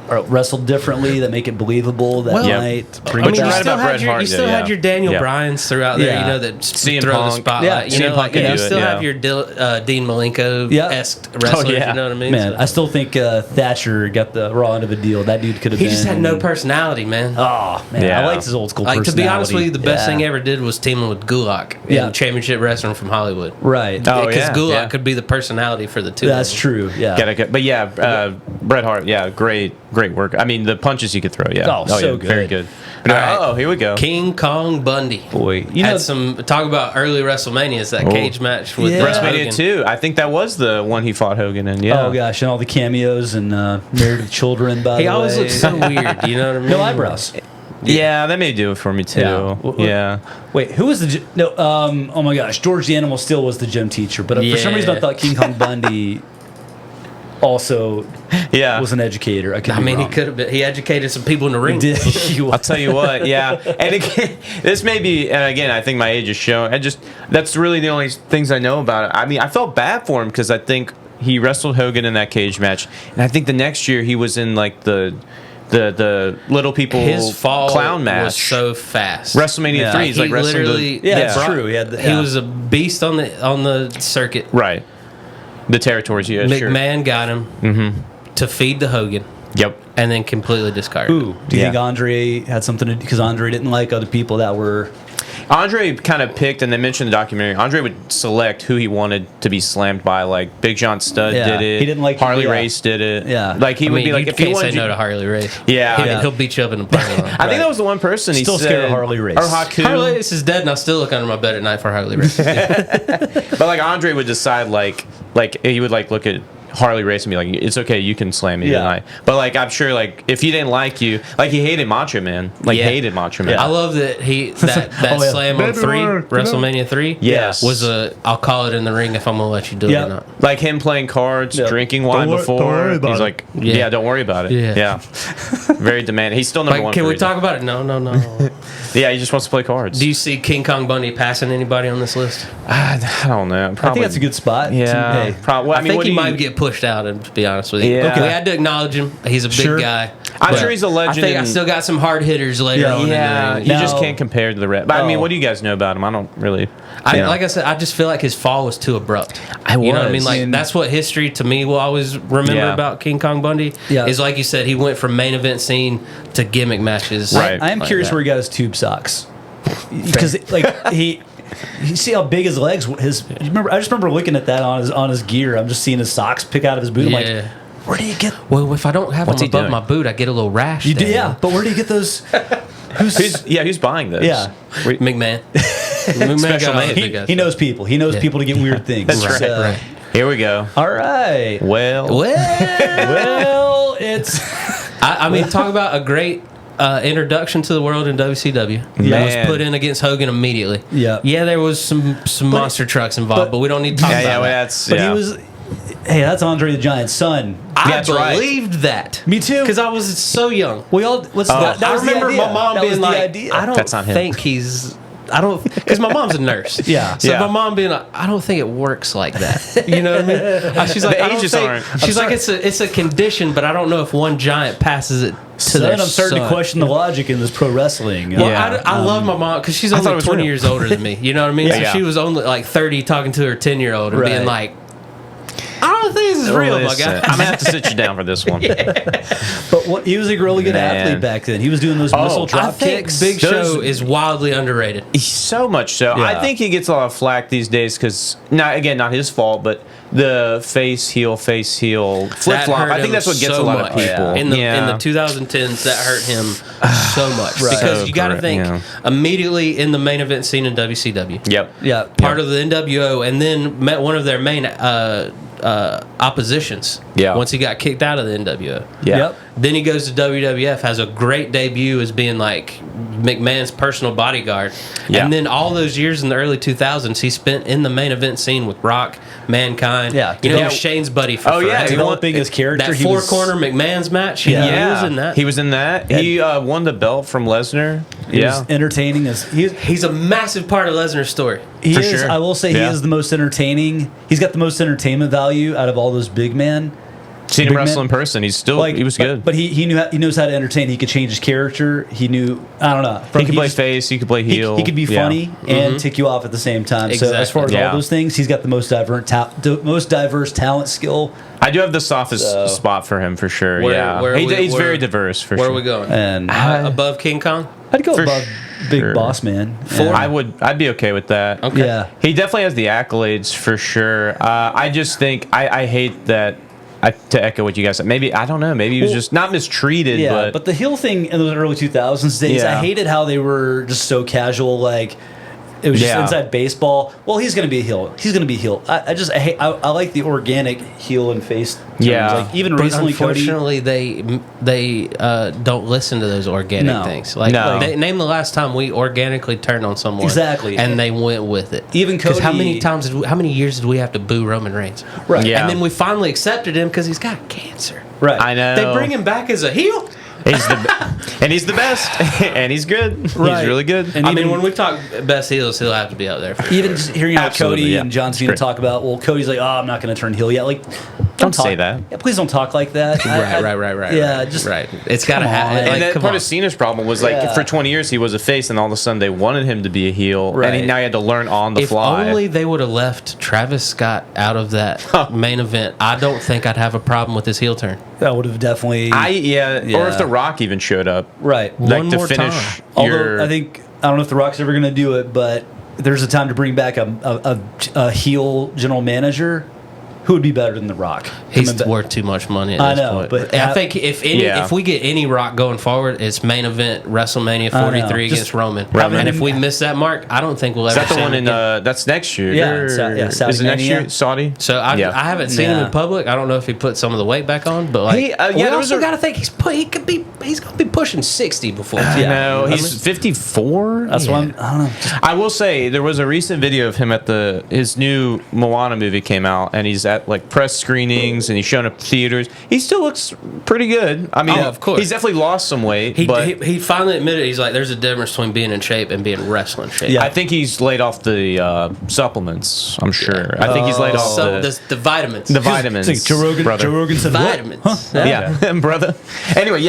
are wrestled differently that make it believable. That Well, might bring I it mean, you right back. still about had Bret your Hart, you still yeah. had your Daniel Yeah. Bryans throughout there, Yeah. you know, that CM throw the Punk. spotlight. Yeah. You CM know, Punk like, can you do it, still yeah. have your Dean Malenko Yeah. esque wrestlers. yeah. You know what I mean? Man, So- I still think Thatcher got the raw end of a deal. That dude could have he been. just had no personality, man. Oh man, Yeah. I liked his old school. Like, to be honest with you, the best thing Yeah. ever did was teaming with Gulak Yeah. in Championship Wrestling from Hollywood. Right. Oh, Because yeah, Gulak yeah. could be the personality for the two. That's of them. true. Yeah. But yeah, Bret Hart. Yeah, great work. I mean, the punches he could throw. Yeah. Oh, so yeah, good. Very good. All right. Oh, here we go. King Kong Bundy. Boy, You had some talk about early WrestleManias, that cage match with Yeah. Bret WrestleMania Hogan. 2. I think that was the one he fought Hogan in. Yeah. Oh gosh, and all the cameos and Married with Children. By He the always way. looks so weird. You know what I mean? No eyebrows. Yeah, that may do it for me too. Yeah. Wait, who was the no? Oh my gosh, George the Animal Steel was the gym teacher, but for some reason I Yeah. thought King Kong Bundy also Yeah. was an educator. I could. I be mean, wrong. he could have been. He educated some people in the ring. Did he I'll tell you what, yeah. And again, this may be, and again, I think my age is showing. That's really the only things I know about it. I mean, I felt bad for him because I think he wrestled Hogan in that cage match, and I think the next year he was in like the little people His fall clown match. was so fast. WrestleMania Yeah. 3 is He like wrestling literally- the, Yeah, Yeah. it's true. He had. He was a beast on the circuit. right. The territories, yeah, sure. McMahon got him to feed the Hogan, Yep. and then completely discarded. Ooh, do you Yeah. think Andre had something to do? Because Andre didn't like other people that were. Andre kind of picked, and they mentioned the documentary. Andre would select who he wanted to be slammed by. Like Big John Studd Yeah. did it. He didn't like- Harley yeah. Race did it. Yeah. like he I would mean, be like, you if he can't say wanted no you, to Harley Race. Yeah. He'll beat you up in the parking lot. I think that was the one person he Still said, scared of Harley Race. or Haku. Harley Race is dead, and I still look under my bed at night for Harley Race. But like Andre would decide like he would like look at Harley Race and be like, it's okay, you can slam me Yeah. tonight. But like I'm sure like if he didn't like you, like he hated Macho Man, like Yeah. hated Macho Man. I love that that Oh, yeah. slam on 3, WrestleMania 3. Yes. was I'll call it in the ring if I'm gonna let you do it Yeah. or not. Like him playing cards, Yeah. drinking wine Don't before. worry about He's it. like, yeah. don't worry about it. Yeah. Yeah. Very demanding. He's still number Like, one. can for a we reason. talk about it? No. Yeah, he just wants to play cards. Do you see King Kong Bundy passing anybody on this list? I don't know. Probably, I think that's a good spot. Yeah. Hey, Probably. I mean, think what he do you- might get pushed out, and to be honest with you. Yeah. Okay. We had to acknowledge him. He's a big Sure. guy. I'm But sure he's a legend I think I in- still got some hard hitters later Yeah. on Yeah, in you the ring. just Now- can't compare to the rest. But I mean, Oh. what do you guys know about him? I don't really. you know. Like I said, I just feel like his fall was too abrupt. I You know what I mean? was. Like, And- that's what history to me will always remember Yeah. about King Kong Bundy. Yeah. Is like you said, he went from main event scene to gimmick matches. Right. I am like curious that. where he got his tube socks. Because like he. You see how big his legs? I just remember looking at that on his gear. I'm just seeing his socks pick out of his boot. I'm like, Yeah. where do you get? Well, if I don't have What's them he above doing? my boot, I get a little rash. You do, there. yeah. But where do you get those? Who's buying this? Yeah. McMahon. McMahon Special got all the name. big guys. He knows people. He knows people to get weird things. That's It's, right. Right. Here we go. All right. Well, Well, it's I mean, talk about a great introduction to the world in WCW. That was Man. put in against Hogan immediately. Yeah. Yeah, there was some monster trucks involved, but we don't need to talk yeah, about well, that. that's but yeah. he was. Hey, that's Andre the Giant's son. I That's right. believed that. Me too. Because I was so young. We all. What's that? That I was the remember idea. my mom That was being the like, idea. I don't That's not him. think he's I don't, because my mom's a nurse. Yeah. So Yeah. my mom being like, I don't think it works like that. You know what I mean? She's like, The I don't ages think, aren't. she's like, it's a condition, but I don't know if one giant passes it to their Then I'm starting son. to question the logic in this pro wrestling. Well, Yeah. I love my mom because she's thought it only was 20 real. years older than me. You know what I mean? Yeah. So Yeah. she was only like 30 talking to her 10-year-old and Right. being like, I don't think this is real, my Listen, guy. I'm gonna have to sit you down for this one. But he was a really good Man. athlete back then. He was doing those missile I drop think kicks. Big Those- Show is wildly underrated. So much so. Yeah. I think he gets a lot of flack these days because, not his fault, but the face heel flip That flop. hurt I think him that's what gets so a lot much. of people. In the yeah. 2010s, that hurt him so much Right. because So you got to correct, think yeah. immediately in the main event scene in WCW. Yep. Yeah. Part of the NWO, and then met one of their main oppositions. Yeah. Once he got kicked out of the NWO. Yeah. Yep. Then he goes to WWF, has a great debut as being like McMahon's personal bodyguard. Yeah. And then all those years in the early 2000s, he spent in the main event scene with Rock, Mankind. Yeah. You know, he Yeah. was Shane's buddy for Oh, yeah, forever. he Developing his character. That he four was- corner McMahon's match. Yeah. He was in that. He was in that. He won the belt from Lesnar. He Yeah. was entertaining as He's a massive part of Lesnar's story. he For is. sure. I will say Yeah. he is the most entertaining. He's got the most entertainment value out of all those big men. Seen him Big wrestle man. in person. He was good. But he knows how to entertain. He could change his character. He knew. I don't know. He could play just- face. He could play He, heel. he could be Yeah. funny and tick you off at the same time. So as far as Exactly. Yeah. all those things, he's got the most diverse talent skill. I do have the softest spot for him for sure. Where He's very diverse for Where sure. are we going? And Above King Kong? I'd go For above Big sure. Boss Man. I'd be okay with that. Okay. Yeah. He definitely has the accolades for sure. I just think I hate that. To echo what you guys said, maybe I don't know. Maybe he was just not mistreated, Yeah, but the heel thing in those early 2000s days, Yeah. I hated how they were just so casual. Like it was just Yeah. inside baseball. Well, he's going to be a heel. He's going to be a heel. I like the organic heel and face. Terms. Yeah. Like even But recently, Cody. unfortunately, they don't listen to those organic No. things. Like, No. name the last time we organically turned on someone, Exactly. and they went with it. Even because how Cody- how many years did we have to boo Roman Reigns? Right. Yeah. And then we finally accepted him because he's got cancer. Right. I know They bring him back as a heel. He's he's the best, and he's good. Right. He's really good. And I even- mean, when we talk best heels, he'll have to be up there. For Even just hearing how Absolutely, Cody yeah. and John Cena Great. talk about, well, Cody's like, oh, I'm not going to turn heel yet. Like, Don't talk, say that. Yeah, please don't talk like that. right. Yeah, right, just right. It's got to come happen. on. And that come part on. of Cena's problem was like Yeah. for 20 years he was a face, and all of a sudden they wanted him to be a heel, Right. now he had to learn on the If fly. only they would have left Travis Scott out of that main event, I don't think I'd have a problem with his heel turn. that would have definitely. or Yeah. if The Rock even showed up, right. like One to more finish time. your. Although I don't know if The Rock's ever going to do it, but there's a time to bring back a heel general manager. Who would be better than The Rock? He's Coming back- worth too much money at I this know, point. but I think if Yeah. we get any Rock going forward, it's main event WrestleMania 43 Just against Roman. Roman. And if we miss that mark, I don't think we'll is ever that the see one him in? again. That's next year. Yeah, or- Saudi is it next Mania. year? Saudi. So I haven't seen him Yeah. in public. I don't know if he put some of the weight back on, but like, He, we there was also a- got to think he's going to be pushing 60 before. I Yeah. know I he's 54. That's Yeah. one. I don't know. I will say there was a recent video of him at his new Moana movie came out, and he's at like press screenings and he's showing up theaters. He still looks pretty good. I mean, Oh, of course. he's definitely lost some weight, He but finally admitted he's like, there's a difference between being in shape and being wrestling shape. Yeah. I think he's laid off the supplements. I'm sure. I think he's laid off So the the vitamins. vitamins. It's like brother. Joe Rogan said, what? vitamins. Huh? Yeah, brother. Anyway,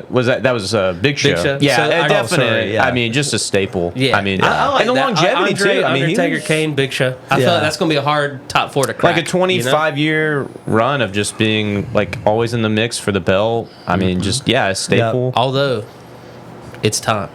was that was a Big Show? Show? Yeah, So, definitely. sorry, yeah. I mean, just a staple. Yeah, I mean, I like and the that. longevity Andre, too. I mean, he Undertaker, was Kane, Big Show. I feel Yeah. like that's going to be a hard top four to crack. like a 25-year run of just being like always in the mix for the belt. I mean, just a staple. Although, it's time.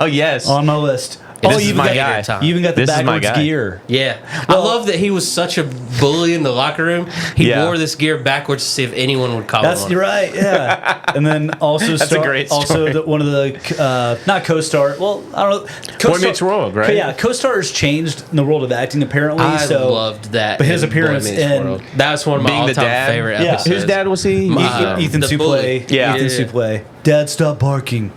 Oh yes. On my list. This Oh, is you my even guy. got, you even got the This is my backwards guy. gear. Yeah, Well- I love that he was such a bully in the locker room. He Yeah. wore this gear backwards to see if anyone would call That's him. you're right, yeah. And then also That's a great story. one of the not co-star. Well, I don't know. Boy Meets World, right? Yeah, co-stars changed in the world of acting apparently. I so loved that. but his in Boy appearance Meets in World. That was one of my Being the all-time dad? favorite Yeah. episodes. Whose dad was he? Ethan the Suplee. bully. Yeah. Ethan Suplee. Dad, stop barking.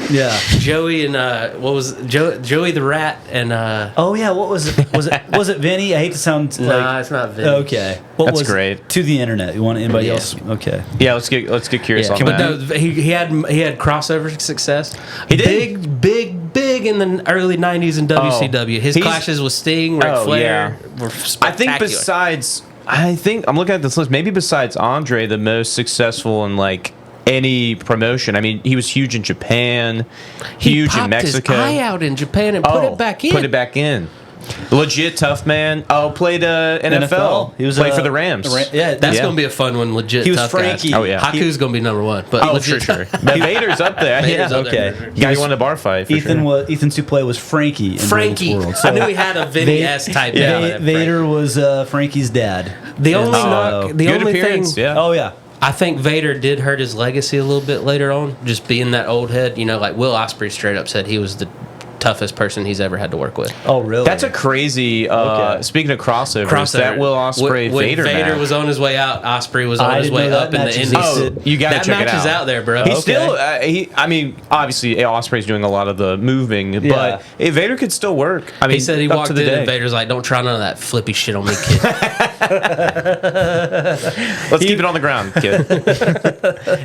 Yeah. Joey and what was Joey the Rat and Oh yeah, what was it? Was it Vinny? I hate to sound nah, like it's not Vinny. okay. What That's was great. To the internet. You want anybody Yeah. else? Okay. Yeah, let's get curious Yeah, on but that. no, he had crossover success. He did. Big big in the early '90s in WCW. His clashes with Sting, Ric Flair were spectacular. I think I'm looking at this list. Maybe besides Andre, the most successful in like any promotion. I mean, he was huge in Japan, huge in Mexico. He popped his eye out in Japan and put it back in. Put it back in. Legit tough man. Played NFL. He was played for the Rams. That's going to be a fun one. Legit. He was tough Frankie. Guys. Oh yeah. Haku's going to be number one. But sure. But Vader's up there. Vader's up okay. there. Guy won a bar fight. For Ethan sure. Ethan Suplee was Frankie. In Frankie. World, I knew he had a Vinny S type. Vader was Frankie's dad. The only knock, the good only appearance. thing. Yeah. Oh yeah. I think Vader did hurt his legacy a little bit later on, just being that old head. You know, like Will Ospreay straight up said he was the toughest person he's ever had to work with. Oh, really? That's a crazy. Speaking of crossovers, that Will Ospreay when Vader match was on his way out, Ospreay was on his way up in the Indies. You got to check it out. That match is out there, bro. He's still. I mean, obviously, Ospreay's doing a lot of the moving, but Vader could still work. I mean, he said he walked in and Vader's like, "Don't try none of that flippy shit on me, kid." Let's keep it on the ground, kid.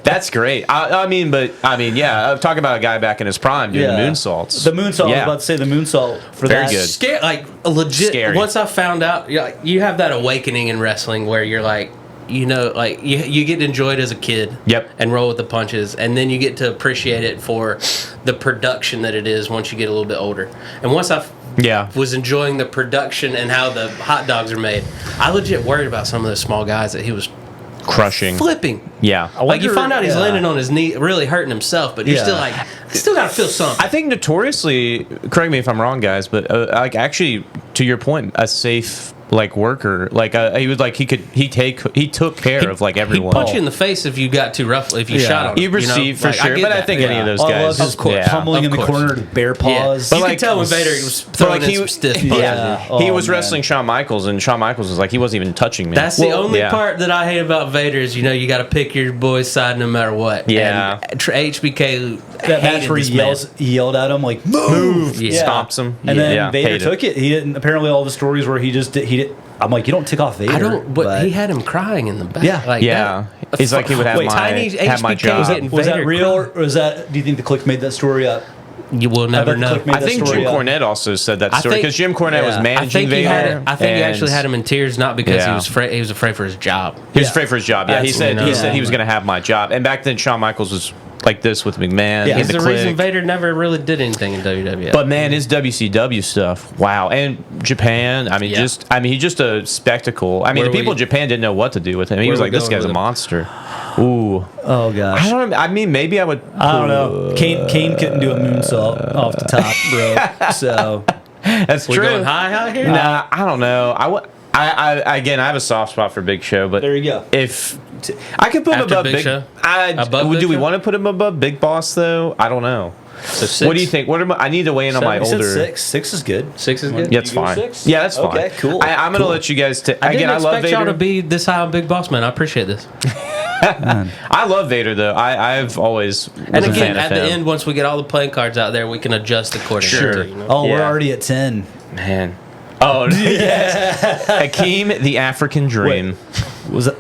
That's great. I mean, talk about a guy back in his prime doing the moonsaults. The moonsault. I was about to say the moonsault for Very that. good. Scary, like legit. Scary. Once I found out, you have that awakening in wrestling where you're like, you know, like you get to enjoy it as a kid. Yep. And roll with the punches, and then you get to appreciate it for the production that it is once you get a little bit older. And once I was enjoying the production and how the hot dogs are made, I legit worried about some of those small guys that he was crushing, flipping. Yeah. Like you find out he's landing on his knee, really hurting himself, but you're still like, still got to feel something. I think notoriously, correct me if I'm wrong, guys, but like actually, to your point, a safe worker. Like he was like he took care of like everyone. He'd punch you in the face if you got too rough. If you shot on him. You received for sure, but I think any of those guys, of course, pummeling in the corner to bare paws. But you could tell when Vader was throwing in some stiff punches. He was wrestling Shawn Michaels, and Shawn Michaels was like, he wasn't even touching me. That's the only part that I hate about Vader is, you know, you got to pick your boy's side no matter what. Yeah. And HBK that match where he yelled at him like move, stomps him, and then Vader took it. He didn't. Apparently, all the stories where he did. I'm like, you don't tick off Vader. I don't. But he had him crying in the back. Yeah, he's like, he would have my job. Was that real, or was that? Do you think the Click made that story up? You will never know. I think Jim Cornette also said that story because Jim Cornette was managing Vader. I think he actually had him in tears, not because he was afraid. He was afraid for his job. He was afraid for his job. Yeah, he said he was going to have my job. And back then, Shawn Michaels was like this with McMahon. Yeah, the reason Vader never really did anything in WWE. But man, his WCW stuff, wow, and Japan. I mean, he's just a spectacle. I mean, the people in Japan didn't know what to do with him. He was like, this guy's a monster. Ooh. Oh gosh. I don't know. I mean, maybe I would. I don't know. Kane couldn't do a moonsault off the top, bro. So that's true. Going high here? Nah, I don't know. I again, I have a soft spot for Big Show, but there you go. If I could put him above Big Show, do we want to put him above Big Boss though? I don't know. So what do you think? I need to weigh in on my older. Six is good. 6 is good. Yeah, that's fine. 6? Yeah, that's fine. Okay, cool. I'm gonna let you guys. I love Vader. Y'all to be this high on Big Boss Man. I appreciate this. I love Vader though. I've always and again at the end, once we get all the playing cards out there, we can adjust accordingly. Sure. You know? Oh, we're already at 10. Man. Oh yes. Hakeem, the African Dream. Wait, was it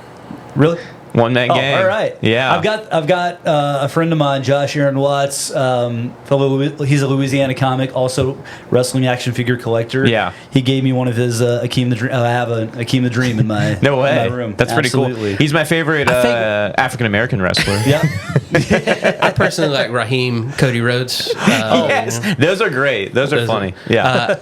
really? One man gang. All right. Yeah. I've got a friend of mine, Josh Aaron Watts. He's a Louisiana comic, also wrestling action figure collector. Yeah. He gave me one of his Hakeem the Dream. I have a Hakeem the Dream in my no way. in my room. That's pretty cool. He's my favorite African American wrestler. Yeah. I personally like Raheem, Cody Rhodes. Yes, those are great. Those are funny. Yeah.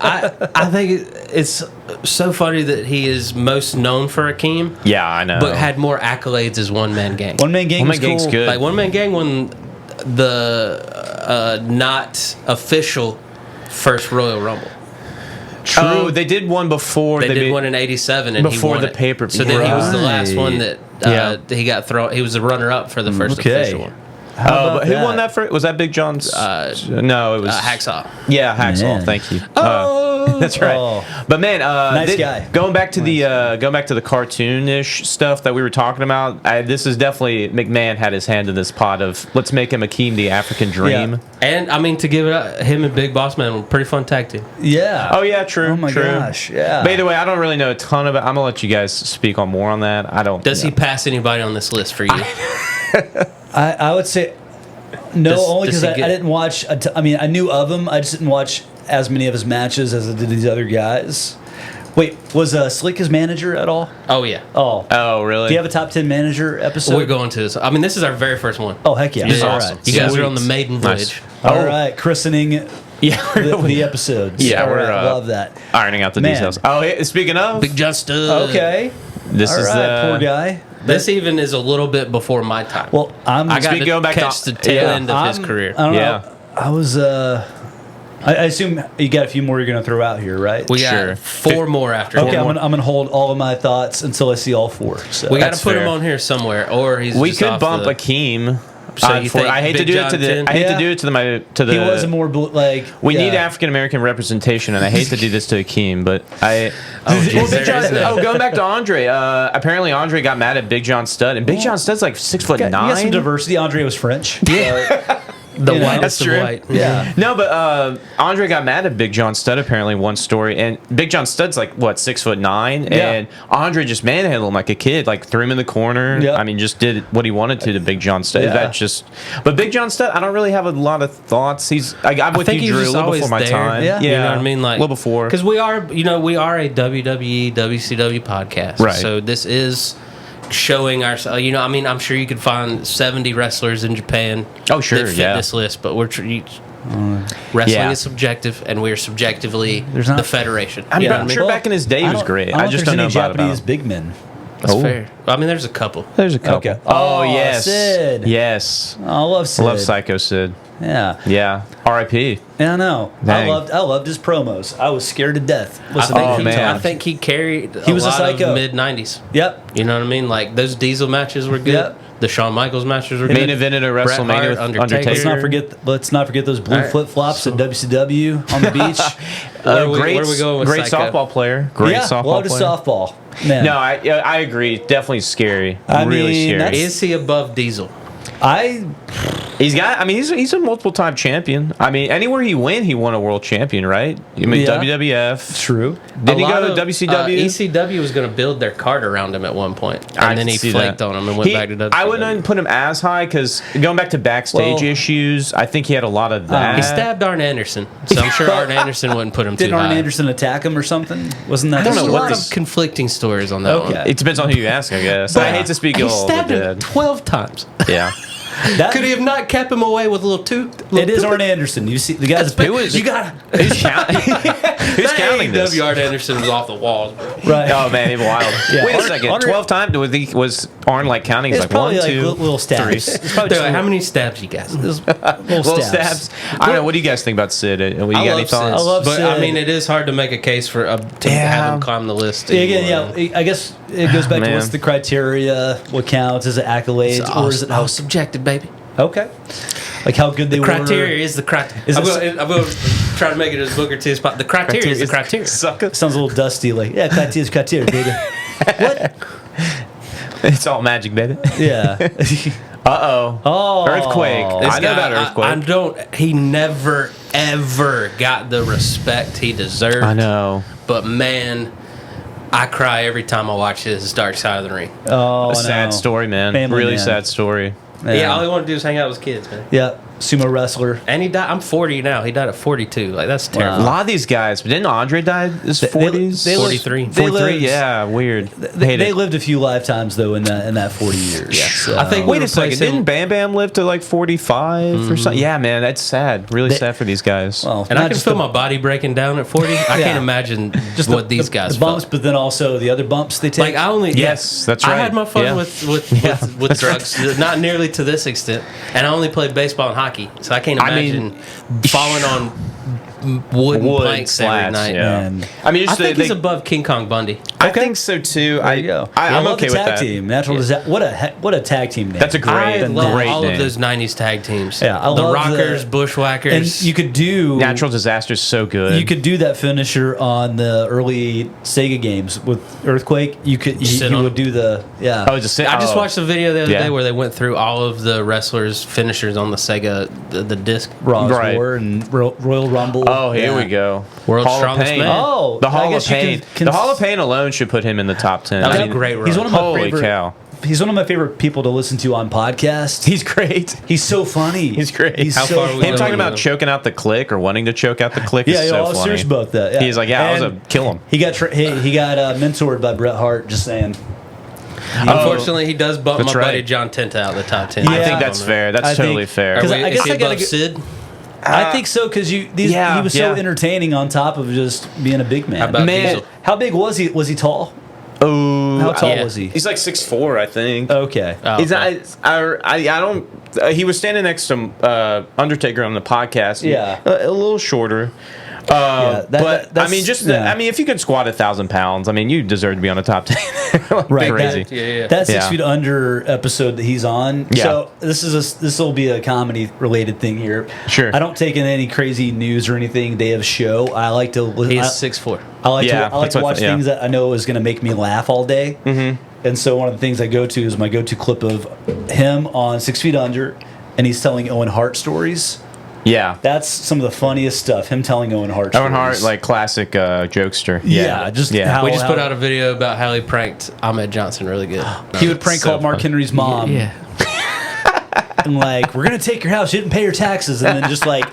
I think it's so funny that he is most known for Hakeem. Yeah, I know. But had more accolades as One Man Gang. One Man Gang was Gang's cool. good. Like One Man Gang won the not official first Royal Rumble. True. Oh, they did one before. They did one in '87, and before he won the pay-per-view. So then he was the last one that he got thrown. He was the runner-up for the first official one. But who won that first? Was that Big John's? No, it was Hacksaw. Yeah, Hacksaw. Man. Thank you. That's right. Oh. But man, nice guy. Going back to the cartoonish stuff that we were talking about, this is definitely McMahon had his hand in this pot of let's make him Hakeem the African Dream. Yeah. And I mean to give it up, him and Big Boss Man were pretty fun tag team. Yeah. Oh yeah, true. Oh my gosh. Yeah. By the way, I don't really know a ton about. I'm gonna let you guys speak on more on that. I don't. Does he pass anybody on this list for you? I would say. No, Does- only does because he I get- didn't watch. I mean, I knew of him. I just didn't watch as many of his matches as I did these other guys. Wait, was Slick his manager at all? Oh yeah. Oh, Oh, really? do you have a top 10 manager episode? We're going to this. I mean, this is our very first one. Oh, heck yeah! This is All awesome. right. You guys Sweet. are on the maiden Nice. voyage. All right, christening Yeah, the episodes. Yeah, All we're, right, love that. ironing out the Man. details. Oh, hey, speaking of, Big John Stud. Okay, this all is right, poor guy. This even is a little bit before my time. Well, I'm. I got Speak- to going back to- catch the tail yeah, end of his career. I don't Yeah. know. I was. I assume you got a few more you're going to throw out here, right? We got Sure. 4 more after. Okay, him. I'm gonna hold all of my thoughts until I see all 4. So. We got to That's put him fair. on here somewhere, or he's. we just could off bump the, Akeem. So you think I hate to Big do it John to the. 10? I hate Yeah. to do it to the. He was a more like. We yeah. need African American representation, and I hate to do this to Akeem, but I. Oh, geez, Well, there Big John, is none. going back to Andre. Apparently, Andre got mad at Big John Studd, and Big John Stud's like 6'9". You got some diversity. Andre was French. the you know, whitest that's of true. white. Yeah. No, but Andre got mad at Big John Studd. Apparently, one story, and Big John Stud's like what 6'9", Yeah. and Andre just manhandled him like a kid, like threw him in the corner. Yeah. I mean, just did what he wanted to Big John Studd. Yeah. That just, but Big John Studd, I don't really have a lot of thoughts. I'm with think you, he Drew. was A little always before my there. time. Yeah. You know what I mean? Like a little before. because we are a WWE, WCW podcast, Right. So this is showing ourselves. You know, I mean, I'm sure you could find 70 wrestlers in Japan. Oh, sure, that fit yeah. this list, but wrestling Yeah. is subjective, and we're subjectively There's not- the federation. I'm You know not what I sure mean? back in his day he was great. I just don't know any about Japanese him. big men. That's Oh. fair. I mean, there's a couple. There's a couple. Okay. Oh, Oh, yes. Sid. Yes. Oh, I love Sid. Love Psycho Sid. Yeah. Yeah. R.I.P. Yeah, I know. Dang. I loved his promos. I was scared to death. Listening Oh, to him man. I talk. think he carried. He was a lot psycho. of mid '90s. Yep. You know what I mean? Like those Diesel matches were good. Yep. The Shawn Michaels matches were Main good. evented at Bret WrestleMania Hart, with Undertaker. Undertaker. Let's not forget those blue All right. flip flops at WCW on the beach. Where are we- Great, where are we going with great Psycho? softball player. Great yeah, softball loved his player. softball. Man. No, I agree. Definitely scary. I really mean, scary. that's- Is he above Diesel? He's got. I mean, he's a multiple time champion. I mean, anywhere he went, he won a world champion, right? I mean, Yeah. WWF. True. Did he A lot go to of, WCW? ECW was going to build their card around him at one point, and I then can he see flaked that. on him and went back to WCW. I wouldn't put him as high because going back to backstage Well- issues, I think he had a lot of that. He stabbed Arn Anderson, so I'm sure Arn Anderson wouldn't put him Did too Arn high. Anderson attack him or something? Wasn't that? I don't There's know a what lot this- of conflicting stories on that Okay. one. It depends on who you ask, I guess. I hate to speak He ill of the stabbed him dead. 12 times. Yeah. That, Could he have not kept him away with a little two? it is Arn Anderson. You see, the guy's Who was- You got Who's counting? Who's counting this? AEW Arn Anderson was off the walls, bro. right. Oh man, he's wild. Yeah. Wait a Arn- second. Arn- 12 times? Was Arn like counting? He's It's like probably 1, like 2, little stabs. 3. It's probably Dude, just how many stabs you guys? little stabs. I don't know. What do you guys think about Sid? You got any love Sid, thoughts? I love but Sid. I mean, it is hard to make a case for to have him climb the list. Yeah, again, anymore. yeah. I guess it goes back to Man. what's the criteria, what counts, is it accolades, It's or is it all subjective, baby. okay? Like how good they were. Criteria is the criteria. Is I'm it- going to try to make it as Booker T as possible. The criteria is the criteria. Sucker. Sounds a little dusty. Like yeah, criteria's criteria, baby. What? It's all magic, baby. Yeah. Uh-oh. Oh. Earthquake. This I know guy, about Earthquake. I don't. He never ever got the respect he deserved. I know. But man, I cry every time I watch his Dark Side of the Ring. Oh, A sad no. story, man. Family Really man. sad story. Yeah, all he wanted to do was hang out with his kids, man. Yeah. Sumo wrestler. And he died. I'm 40 now. He died at 42. Like that's A terrible. lot of these guys, but didn't Andre die in his They- 40s? they lived- 43. they 43? lived- Yeah, weird. They lived a few lifetimes though in that 40 years. Yeah. So. I think Wait a replace second. him- Didn't Bam Bam live to like 45 or something? Yeah, man, that's sad. Really They- sad for these guys. Well, And I not can just feel the- my body breaking down at 40. I Yeah. can't imagine just what these guys the bumps, felt. but then also the other bumps they take. Like I only Yes, that's I right. had my fun Yeah. with drugs, not nearly to this extent. And I only played baseball and hockey, so I can't I mean, imagine falling on wooden Wood planks every slats, night. yeah. And I mean, I just think they, he's above King Kong Bundy. I think so too. there you go. I'm love okay the with tag that. team. Natural disaster. What a tag team name. That's a I great, love great all name. of those '90s tag teams. Yeah, I the love Rockers, the- Bushwhackers. and you could do Natural Disaster's so good. You could do that finisher on the early Sega games with Earthquake. You could Sit you on would do the I just watched a video the other Yeah. day where they went through all of the wrestlers' finishers on the Sega, the disc. Raw's Right. War and Royal Rumble. Oh, here Yeah. we go. World's Hall of Strongest Pain. Man. Oh, The I Hall of guess you Pain. can The Hall of Pain alone should put him in the top 10. That was I a mean, great run. He's one of my Holy favorite. cow. he's one of my favorite people to listen to on podcasts. He's great. He's so funny. He's great. He's How so far are we Him talking going about with choking out the click or wanting to choke out the click Yeah, is I so was funny. serious about that. Yeah. He's like, yeah, I was And a kill him. He got mentored by Bret Hart. Just saying. Unfortunately, he does bump That's my buddy right. John Tenta out of the top 10. I Yeah. think that's fair. That's I totally think- fair. 'Cause I guess is he I gotta above get- Sid? I think so because he was so entertaining on top of just being a big man. How about Man. Diesel? How big was he? Was he tall? Oh, How tall yeah. was he? He's like 6'4", I think. Okay. Oh, He's okay. I don't. He was standing next to Undertaker on the podcast. Yeah. a little shorter. that- But I that's- mean, just yeah. I mean, if you could squat 1,000 pounds, I mean, you deserve to be on the top 10. Like, Right, crazy. Yeah. That 6 Yeah. feet under episode that he's on. Yeah. So this will be a comedy related thing here. Sure. I don't take in any crazy news or anything day of show. I like to He's I, 6'4". I like Yeah, to I like that's to what I watch thought, yeah. things that I know is going to make me laugh all day. Mm-hmm. And so one of the things I go to is my go-to clip of him on 6 feet under, and he's telling Owen Hart stories. Yeah. That's some of the funniest stuff. Him telling Owen Hart. Owen stories. Hart, like classic jokester. Yeah, just how- We just put out a video about how he pranked Ahmed Johnson really good. he would prank So call Mark funny. Henry's mom. Yeah. And like, we're gonna take your house. You didn't pay your taxes, and then just like,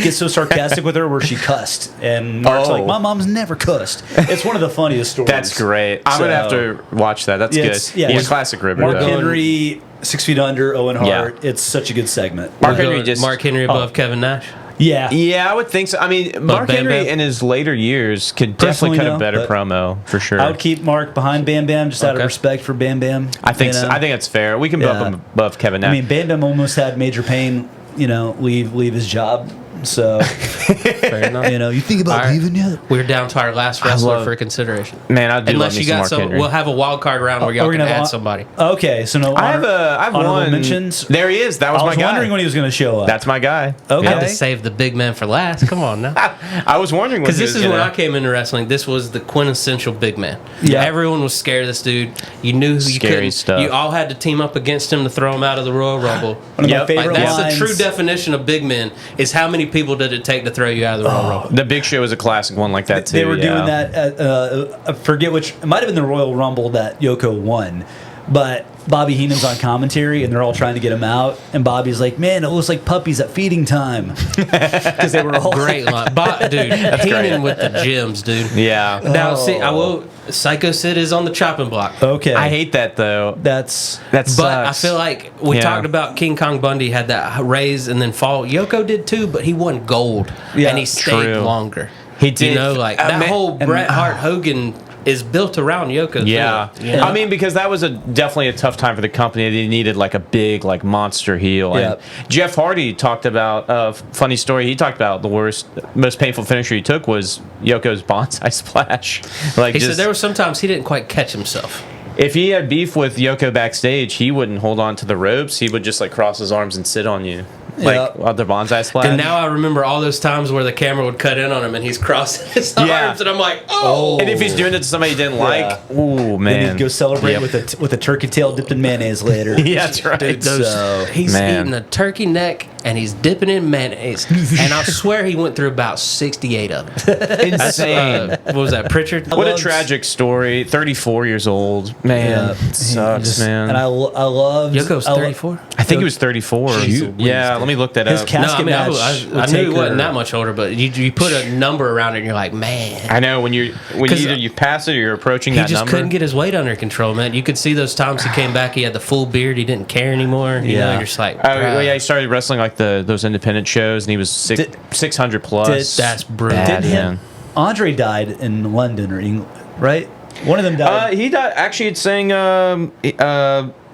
get so sarcastic with her where she cussed, and Mark's like, my mom's never cussed. It's one of the funniest stories. That's great. I'm gonna have to watch that. That's It's- good. yeah, He's it's a classic River. Mark though. Henry, 6 feet under, Owen Hart. Yeah. It's such a good segment. Mark We're Henry going just Mark Henry above Kevin Nash. Yeah, Yeah, I would think so. I mean, Mark Bam Henry Bam? in his later years could Personally, definitely cut no, a better but promo for sure. I would keep Mark behind Bam Bam just out of Okay. respect for Bam Bam. I think you so. know? I think that's fair. We can Yeah. bump him above Kevin Nash. I mean, Bam Bam almost had Major Payne, leave his job. So, Fair enough. you think about All right. leaving yet? We're down to our last wrestler love- for consideration. Man, I do Unless love me you some got Mark some, Henry. we'll have a wild card round where y'all we're can gonna have add a- somebody. Okay, so no. I have honorable one. mentions. There he is. That was I my was guy. wondering when he was going to show up. That's my guy. Okay. Had to save the big man for last. Come on now. I was wondering when Because he this was is when gonna- I came into wrestling. This was the quintessential big man. Yeah. Everyone was scared of this dude. You knew who you Scary couldn't. stuff. You all had to team up against him to throw him out of the Royal Rumble. One of Yep. my favorite Like, that's lines. the true definition of big men. Is how many people did it take to throw you out of the Royal Rumble? The Big Show was a classic one like that too. They were yeah. doing that at, I forget which, it might have been the Royal Rumble that Yoko won, but Bobby Heenan's on commentary and they're all trying to get him out, and Bobby's like, man, it looks like puppies at feeding time. Because they were all Great line. Dude, Heenan with the gems, dude. Yeah. Now, see, I will. Psycho Sid is on the chopping block. Okay. I hate that though. That's That But sucks. I feel like we Yeah. talked about King Kong Bundy had that raise and then fall. Yoko did too, but he won gold Yeah, and he stayed true. longer. He did. You know, like that Man- whole Bret Hart Hogan is built around Yoko. Yeah. too, you know? I mean, because that was definitely a tough time for the company. They needed like a big like monster heel. Yeah. And Jeff Hardy talked about funny story. He talked about the most painful finisher he took was Yoko's bonsai splash. Like he just, said there were sometimes he didn't quite catch himself. if he had beef with Yoko backstage, he wouldn't hold on to the ropes. He would just like cross his arms and sit on you. Like Yeah. the bonsai splash. And now I remember all those times where the camera would cut in on him and he's crossing his Yeah. arms, and I'm like, oh. and if he's doing it to somebody he didn't Yeah. like, ooh man. Then he'd go celebrate Yep. with a turkey tail dipped in mayonnaise later. Yeah, that's right. Dude, those, So, he's man. eating a turkey neck and he's dipping in mayonnaise. And I swear he went through about 68 of them. That's, Insane. what was that, Pritchard? What a loves- tragic story. 34 years old. Man, it sucks, man. And I love Yoko's 34? I think he was 34. Shoot. Yeah, let me look that His up. cat- No, I mean, match I would knew he take wasn't her- that much older, but you put a number around it and you're like, man. I know when you 'Cause, either you pass it or you're approaching He that just number. couldn't get his weight under control, man. You could see those times he came back, he had the full beard, he didn't care anymore. You know, Yeah. you're just like, Oh, well, bruh. yeah, he started wrestling like those independent shows, and he was 600 plus. That's brutal. Bad, Didn't man. him? Andre died in London or England, right? One of them died. He died. Actually, it's saying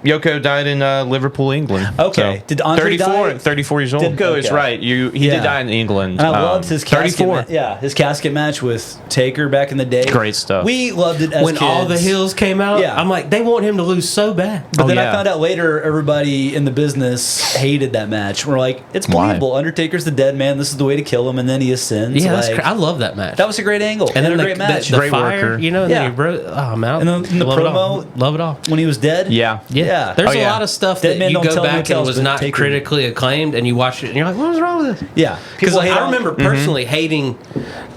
Yoko died in Liverpool, England. Okay. So, Did Andre 34, die? 34 years old. Did- Yoko is okay. right. He Yeah. did die in England. And I loved his casket 34. his casket match with Taker back in the day. Great stuff. We loved it as When kids. all the heels came out, Yeah. I'm like, they want him to lose so bad. But then I yeah. found out later everybody in the business hated that match. We're like, it's Why? believable. Undertaker's the dead man. This is the way to kill him, and then he ascends. Yeah, that's like, I love that match. that was a great angle and then a the, great match. the Great fire, worker. you know, and Yeah. then he wrote, oh, I'm out. And then the love it promo- all. Love it all. when he was dead. Yeah. Yeah. There's Oh, a yeah. lot of stuff Dead that men you don't go tell back no and tales, was but not take critically acclaimed, and you watch it and you're like, what was wrong with this? Yeah. Because People hate I on- remember personally hating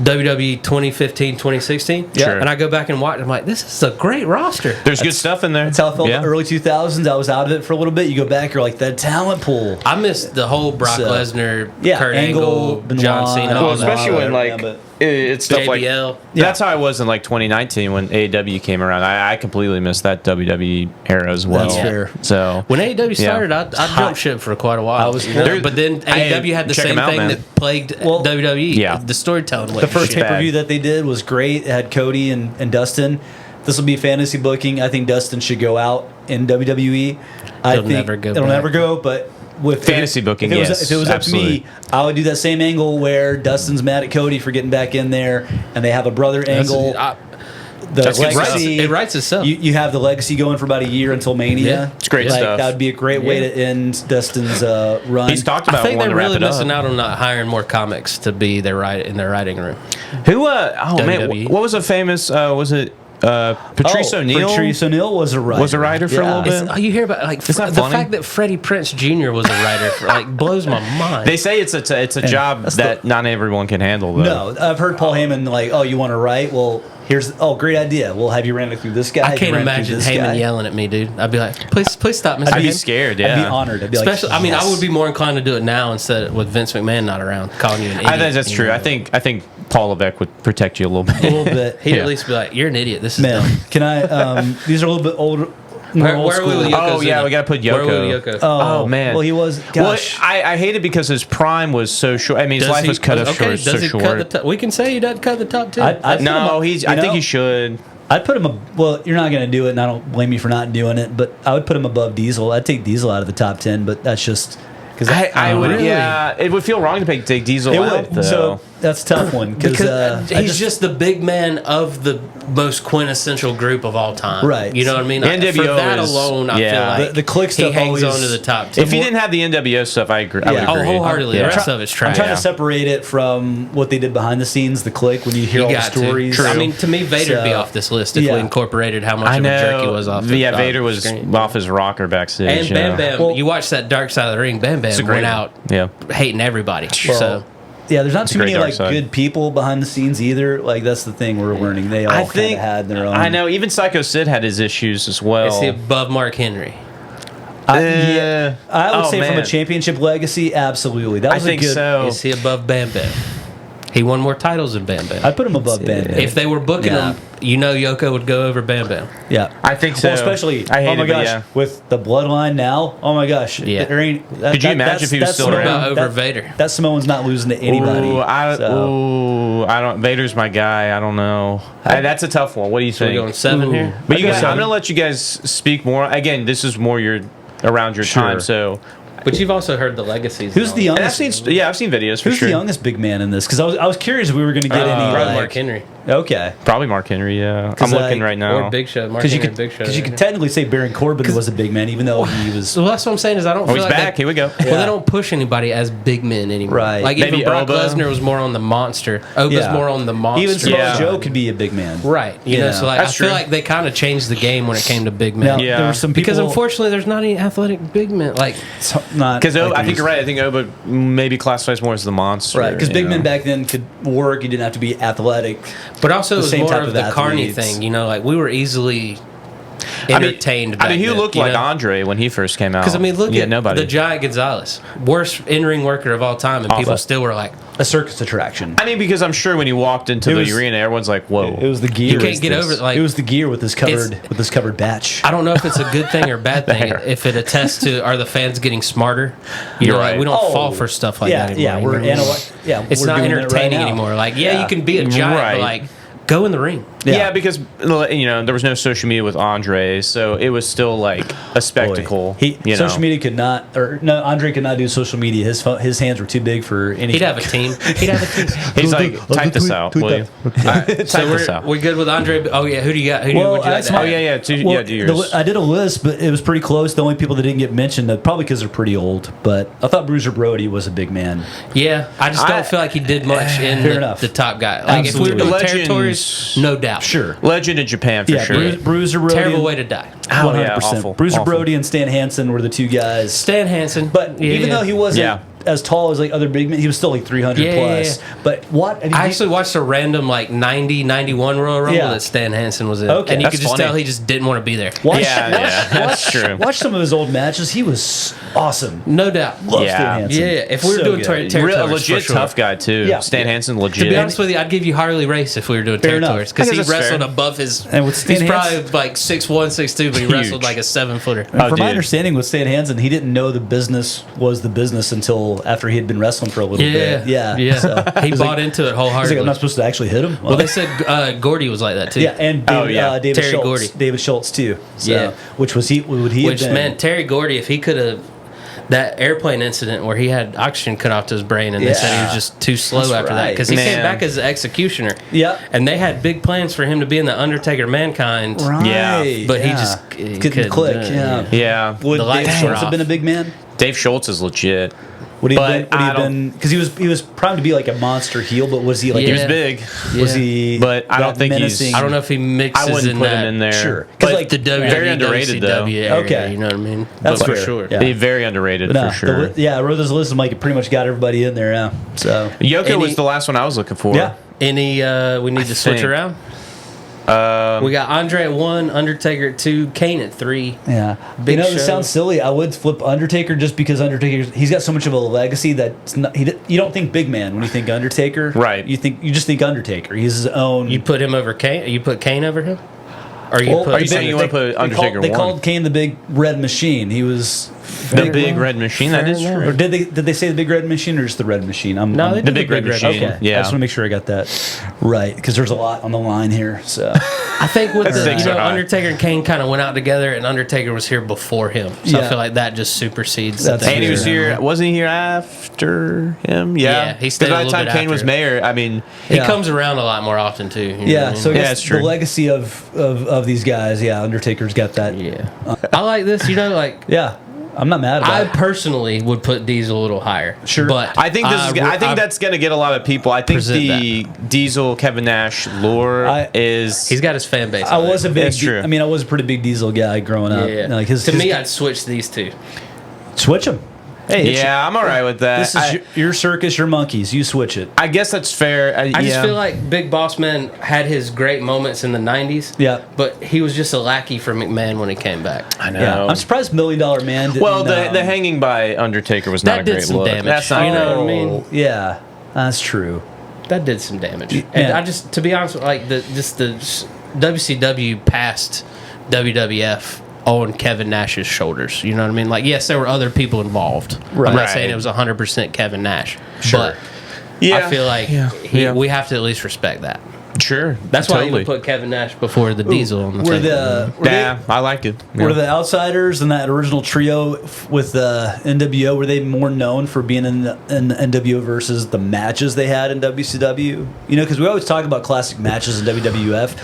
WWE 2015, 2016. Sure. And I go back and watch. I'm like, this is a great roster. There's good stuff in there. That's how I felt in the early 2000s. I was out of it for a little bit. You go back, you're like, that talent pool. I missed the whole Brock So, Lesnar, yeah, Kurt Angle, Angle, John Benoit, Cena. Well, all that. especially when like it's stuff like JBL. that's how I was in like 2019 when AEW came around. I completely missed that WWE era as well. That's fair. So When AEW started, I jumped ship for quite a while. But then AEW had the check same 'em out, thing man. that plagued WWE. Yeah. The storytelling. The first shit. pay-per-view that they did was great. It had Cody and Dustin. This will be fantasy booking. I think Dustin should go out in WWE. I He'll think never go it'll back. never go, but with Fantasy booking, if it was, yes, if it was up to me, I would do that same angle where Dustin's mad at Cody for getting back in there, and they have a brother angle. The That's good stuff. legacy, It writes itself. You have the legacy going for about a year until Mania. Yeah. It's great like, stuff. That would be a great way to end Dustin's run. He's talked I about think wanting they're to wrap really it up. missing out on not hiring more comics to be in their writing room. Who? Oh man, WWE. what was a famous? Was it Patrice O'Neal? Patrice O'Neal was a writer. Was a writer for a little bit. You hear about like It's not the funny. fact that Freddie Prinze Jr. was a writer for, like blows my mind. They say it's a job that's that not everyone can handle. Though. No, I've heard Paul Heyman like, "Oh, you want to write? Well, great idea. We'll have you ran it through this guy. I can't imagine Heyman yelling at me, dude. I'd be like, please stop, Mr. I'd be Heyman." scared. I'd be Yeah, honored. I'd be Especially, like, I mean, I yes. would be more inclined to do it now instead of with Vince McMahon not around, calling you an idiot. I think that's you true. know? I think Paul Levesque would protect you a little bit. a little bit. He'd Yeah. at least be like, "You're an idiot. This is Man, dumb." can I? These are a little bit older. More Where old are we school. with Yoko? Oh yeah, Zuna? we got to put Where are we Yoko. with Yoko? Oh, man. Well, he was. Well, Gosh, I hate it because his prime was so short. I mean, his Does life he- was cut off okay, short. So does he short. cut the top? We can say he doesn't cut the top 10. I'd put him No, up, he's. you I think know? he should. I'd put him. Well, you're not going to do it, and I don't blame you for not doing it. But I would put him above Diesel. I'd take Diesel out of the top 10, but that's just because I would. really? Yeah, it would feel wrong to take Diesel It out. would. Though. So that's a tough one because I he's just the big man of the most quintessential group of all time. Right. You know what I mean? NWO For that is- alone, I yeah. feel like The click he stuff hangs always- on to the top 10. if he didn't have the NWO stuff, I agree. I would Yeah. agree. Oh, wholeheartedly. Yeah. The rest of it's trash. I'm trying Yeah. to separate it from what they did behind the scenes, the click, when you hear You all the got stories. to. I mean, to me, Vader'd be So, off this list if yeah. we incorporated how much I of a jerk he know. was off. Yeah, the Vader was screen. off his rocker backstage. And Bam yeah. Bam, Well- you watch that Dark Side of the Ring. Bam It's a Bam great went one. out Yeah. hating everybody. Well, So yeah, there's not too great many dark like side. good people behind the scenes either. Like that's the thing we're learning. They all I kind of think had their own. I know. Even Psycho Sid had his issues as well. is he above Mark Henry? Yeah, I would Oh, say from a man. championship legacy, absolutely. That I was think a good. so. Is he above Bam Bam? He won more titles than Bam Bam. I'd put him above Bam Bam. If they were booking Yeah. him, you know Yoko would go over Bam Bam. Yeah, I think so. Well, especially I hate oh my it, but gosh, yeah. with the bloodline now. Oh my gosh, Yeah. there ain't, Could you imagine if he was still What around? about over that, Vader? That Samoan's not losing to anybody. I don't. Vader's my guy. I don't know. That's a tough one. What do you So we're think? going 7 here. But you I'd go guys, I'm seven. gonna let you guys speak more. Again, this is more around your Sure. time. So But you've also heard the legacies. Who's and the all that. and I've youngest? seen I've seen videos for Who's sure. the youngest big man in this? Because I was curious if we were going to get any. Probably Like, Mark Henry Okay. Probably Mark Henry. Yeah, I'm 'Cause, looking like, right now. or Big Show. Mark Because Henry you and could, Big Show. because you could technically say Baron Corbin was a big man, even though he was. So that's what I'm saying is I don't Oh, feel he's like back. Here we go. Well, Yeah. they don't push anybody as big men anymore. Right. Like Maybe even Brock Oba. Lesnar was more on the monster. Oba's Yeah. more on the monster. Even Samoa Yeah. Joe could be a big man. Right. You know, Yeah. so like, I That's feel true. like they kind of changed the game when it came to big Now, men. Yeah. there were some people. Because unfortunately, there's not any athletic big men. Like, it's not Because like I think these- you're right. I think Oba maybe classifies more as the monster. Right, because you big know? men back then could work. You didn't have to be athletic. but also The it was same more type of of the carny athletes. thing. You know, like we were easily entertained. I mean, he looked like Andre when he first came out. Because I mean, look at nobody. the Giant Gonzalez, worst in-ring worker of all time, and people Awful. still were like, A circus attraction. I mean, because I'm sure when he walked into It the was- arena, everyone's like, "Whoa!" It was the gear. you can't get over it. Like, It was the gear with this covered batch. I don't know if it's a good thing or bad thing. There. If it attests to are the fans getting smarter? You You're know, like, right. we don't Oh, fall for stuff like yeah, that anymore. yeah, we're You know? It's we're not doing it right entertaining now. anymore. Like, yeah, you can be a giant, Right. but like, go in the ring. Yeah. Yeah. because there was no social media with Andre, so it was still like a spectacle. He you social know? media could not, or no, Andre could not do social media. His hands were too big for any. He'd have a team. He'd have a team. He's like, type this out, tweet will you? that. All right, type So this out. we're good with Andre. Oh yeah, who do you got? Would you like that's to my- have? Oh yeah, yeah. Do yours. I did a list, but it was pretty close. The only people that didn't get mentioned, probably because they're pretty old. But I thought Bruiser Brody was a big man. Yeah, I just don't I- feel like he did much in Fair enough. the top guy. Like if we were Absolutely. doing Legends. territories, no doubt. Sure. Legend in Japan for Yeah, sure. Bruiser Brody. Terrible and- way to die. Oh, yeah, awful. Bruiser Awful. Brody and Stan Hansen were the two guys. Stan Hansen. But Yeah, even yeah. though he wasn't Yeah. as tall as like other big men. He was still like 300 plus. Yeah. But what? I actually watched a random like 90, 91 Royal Rumble Yeah. that Stan Hansen was in. Okay. And you That's could just funny. tell he just didn't want to be there. That's true. Watch some of his old matches. He was awesome. No doubt. Love Yeah. Stan Hansen. Yeah, if we were So doing good. territories, Real for legit sure. tough guy too. Yeah. Stan Hansen, legit. To be honest with you, I'd give you Harley Race if we were doing Fair enough. territories because I he guess that's wrestled fair. above his. And with Stan he's Hansen- probably like 6'1", 6'2", but he wrestled like a 7-footer. And Oh, from my dude. understanding with Stan Hansen, he didn't know the business was the business until after he had been wrestling for a little bit. yeah. So, He he's bought like, into it he's wholeheartedly. like, I'm not supposed to actually hit him. Well, they said Gordy was like that too. yeah, and David Terry Schultz. Gordy. David Schultz too. So, Yeah. which was he? Would he? Which have been, man, Terry Gordy, if he could have that airplane incident where he had oxygen cut off to his brain, and they said he was Yeah. just too slow That's after that right. because he came Man. back as an executioner. Yeah. and they had big plans for him to be in the Undertaker Mankind. Right. Yeah. But he yeah. just couldn't click. Yeah. Yeah. Would The Dave lights Schultz were have been a off. been big man? Dave Schultz is legit. Would he But I have don't- been? Because he was primed to be like a monster heel, but was he like? He was Yeah. big. Was Yeah. he? But I that don't think he's- menacing? I don't know if he mixes I wouldn't in put that. him in there. Sure. 'Cause, But like, The WWE, very underrated though. WCW area, Okay. you know what I mean? That's But for fair. sure. Yeah. He's very underrated No, for sure. I wrote this list and like it pretty much got everybody in there. Yeah. So Yoko was Any- the last one I was looking for. yeah. Any we need to switch think. around? We got Andre at 1, Undertaker at 2, Kane at 3. Yeah, Big this Show. sounds silly. I would flip Undertaker just because he's got so much of a legacy that you don't think big man when you think Undertaker, Right. You just think Undertaker. He's his own. You put him over Kane? You put Kane over him? Or you Well, put Are you saying you want to put Undertaker They one? called Kane the Big Red Machine. He was The Big Red Machine. That is enough. Or true. did they say the Big Red Machine or just the Red Machine? No, they The did Big Red Machine. Okay, Yeah. I just want to make sure I got that right because there's a lot on the line here. So I think with That's the stakes are high. Undertaker and Kane kind of went out together, and Undertaker was here before him. So I Yeah. feel like that just supersedes. That's the And he was fair. here. Wasn't he here after him? Yeah. Yeah, he stayed Because by a the little time bit Kane was after. mayor, I mean, He Yeah. comes around a lot more often too. You know yeah, what I mean? so I Yeah, guess it's true. the legacy of these guys. Yeah, Undertaker's got that. yeah, I like this. You know, like Yeah, I'm not mad about I it. personally would put Diesel a little higher. Sure. but I think this is. I think I- that's going to get a lot of people. I think Present the Diesel Kevin Nash lore is. he's got his fan base. I was a big. That's true. I mean, I was a pretty big Diesel guy growing up. yeah. Like to me, I'd switch these two. switch them. Hey, it's yeah, I'm all right with that. this is your circus, your monkeys. You switch it. I guess that's fair. I just feel like Big Boss Man had his great moments in the '90s. Yeah. but he was just a lackey for McMahon when he came back. I know. Yeah, I'm surprised $1 Million Man. Didn't, Well, the hanging by Undertaker was not That a did great some look. damage. That's not. You know what I mean? Yeah, that's true. That did some damage. Yeah. And I just, to be honest, like the WCW passed WWF on Kevin Nash's shoulders. You know what I mean? Like, yes, there were other people involved. Right. I'm not Right. saying it was 100% Kevin Nash. Sure. But Yeah. I feel like Yeah. we have to at least respect that. Sure. That's why I totally. even put Kevin Nash before the Diesel on the Were table. Yeah, I like it. Were Yeah. the Outsiders and that original trio with the NWO, were they more known for being in the NWO versus the matches they had in WCW? You know, because we always talk about classic matches in WWF.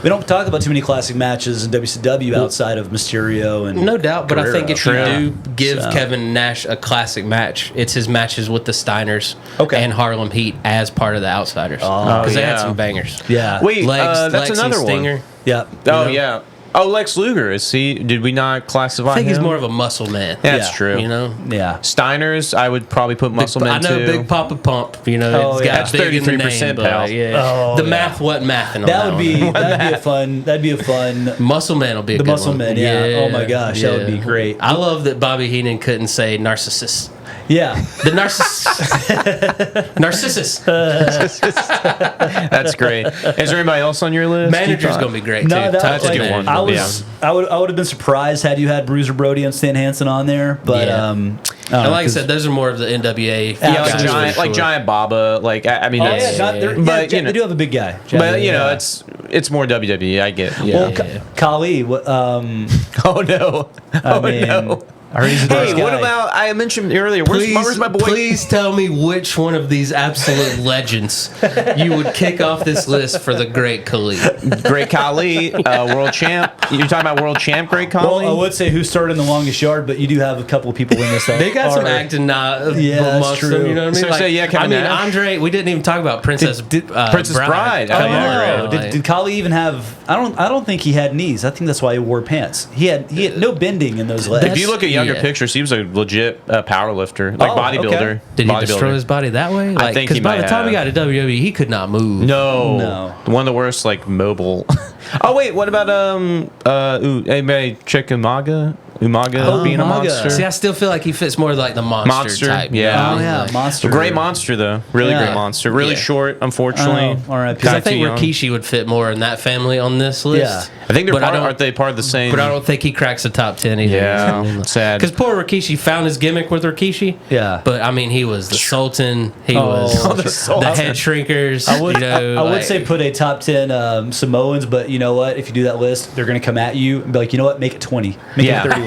We don't talk about too many classic matches in WCW outside of Mysterio and No doubt, but I think if Guerrero. you do give So- Kevin Nash a classic match, it's his matches with the Steiners Okay. and Harlem Heat as part of the Outsiders. Oh, Because they had yeah. some bangers. Yeah. Wait, Legs, that's Lex another and Stinger. one. Yeah. Oh, know? yeah. Oh, Lex Luger. Is he? Did we not classify I think he's him? more of a muscle man. That's Yeah. true. You know? Yeah. Steiners, I would probably put Muscle I Man know too. Big Papa Pump. You know, Oh, it's yeah. got That's big in the 33%, name, pal. but, yeah. Oh, the yeah. math wasn't mathing on That'd be one. that'd be a fun Muscle Man will be a The good Muscle one. Man, yeah. Oh my gosh, that would be great. I love that Bobby Heenan couldn't say narcissist. yeah. The narcissist. Narcissus. That's great. Is there anybody else on your list? Manager's going to be great, too. No, Touch a it, good man. one. I would have been surprised had you had Bruiser Brody and Stan Hansen on there, but Yeah. I don't And know, like I 'cause- said, those are more of the NWA. Yeah, like Absolutely, Giant, like Giant Baba. Like I mean, Oh, that's, yeah, John, yeah. But, you know- they do have a big guy. but you know, it's more WWE. I get. Yeah. Well, Yeah. Kali, oh no. Oh mean, no. I heard he's a nice Hey, what guy. about? I mentioned earlier. Where's my boy? Please tell me which one of these absolute legends you would kick off this list for the Great Khali. Great Khali, world champ. You're talking about world champ, Great Khali. Well, I would say who started in the longest yard, but you do have a couple of people in this. That They got some are- acting Yeah, that's amongst true. them, you know what I mean? So, yeah, Kevin I mean, Nash. Andre, we didn't even talk about Princess Princess Bride. Come Oh, on, yeah. right? Did Kali even have? I don't think he had knees. I think that's why he wore pants. He had no bending in those legs. If you look at under Yeah. pictures, he was a legit power lifter, like bodybuilder. okay. Did he Bodybuilder. destroy his body that way? Like, think because he by might the time he got have. to WWE, he could not move. No, one of the worst, like mobile. Oh wait, what about anybody check Umaga? Umaga being a Umaga. monster. See, I still feel like he fits more like the monster type. you yeah. know? Oh yeah, Like- monster. Great monster though, really Yeah. great monster. Really Yeah. short, unfortunately. Oh, R.I.P. Because I Kinda think too young. Rikishi would fit more in that family on this list. Yeah. I think But aren't they part of the same? But I don't think he cracks the top 10 either. Yeah, sad. Because poor Rikishi found his gimmick with Rikishi. Yeah. But I mean, he was the Sultan. He Oh, was the the Sultan. head shrinkers. I would, you know, I would like- say put a top 10 Samoans, but you know what? If you do that list, they're going to come at you and be like, you know what? Make it 20. Make Yeah. it a 30 list.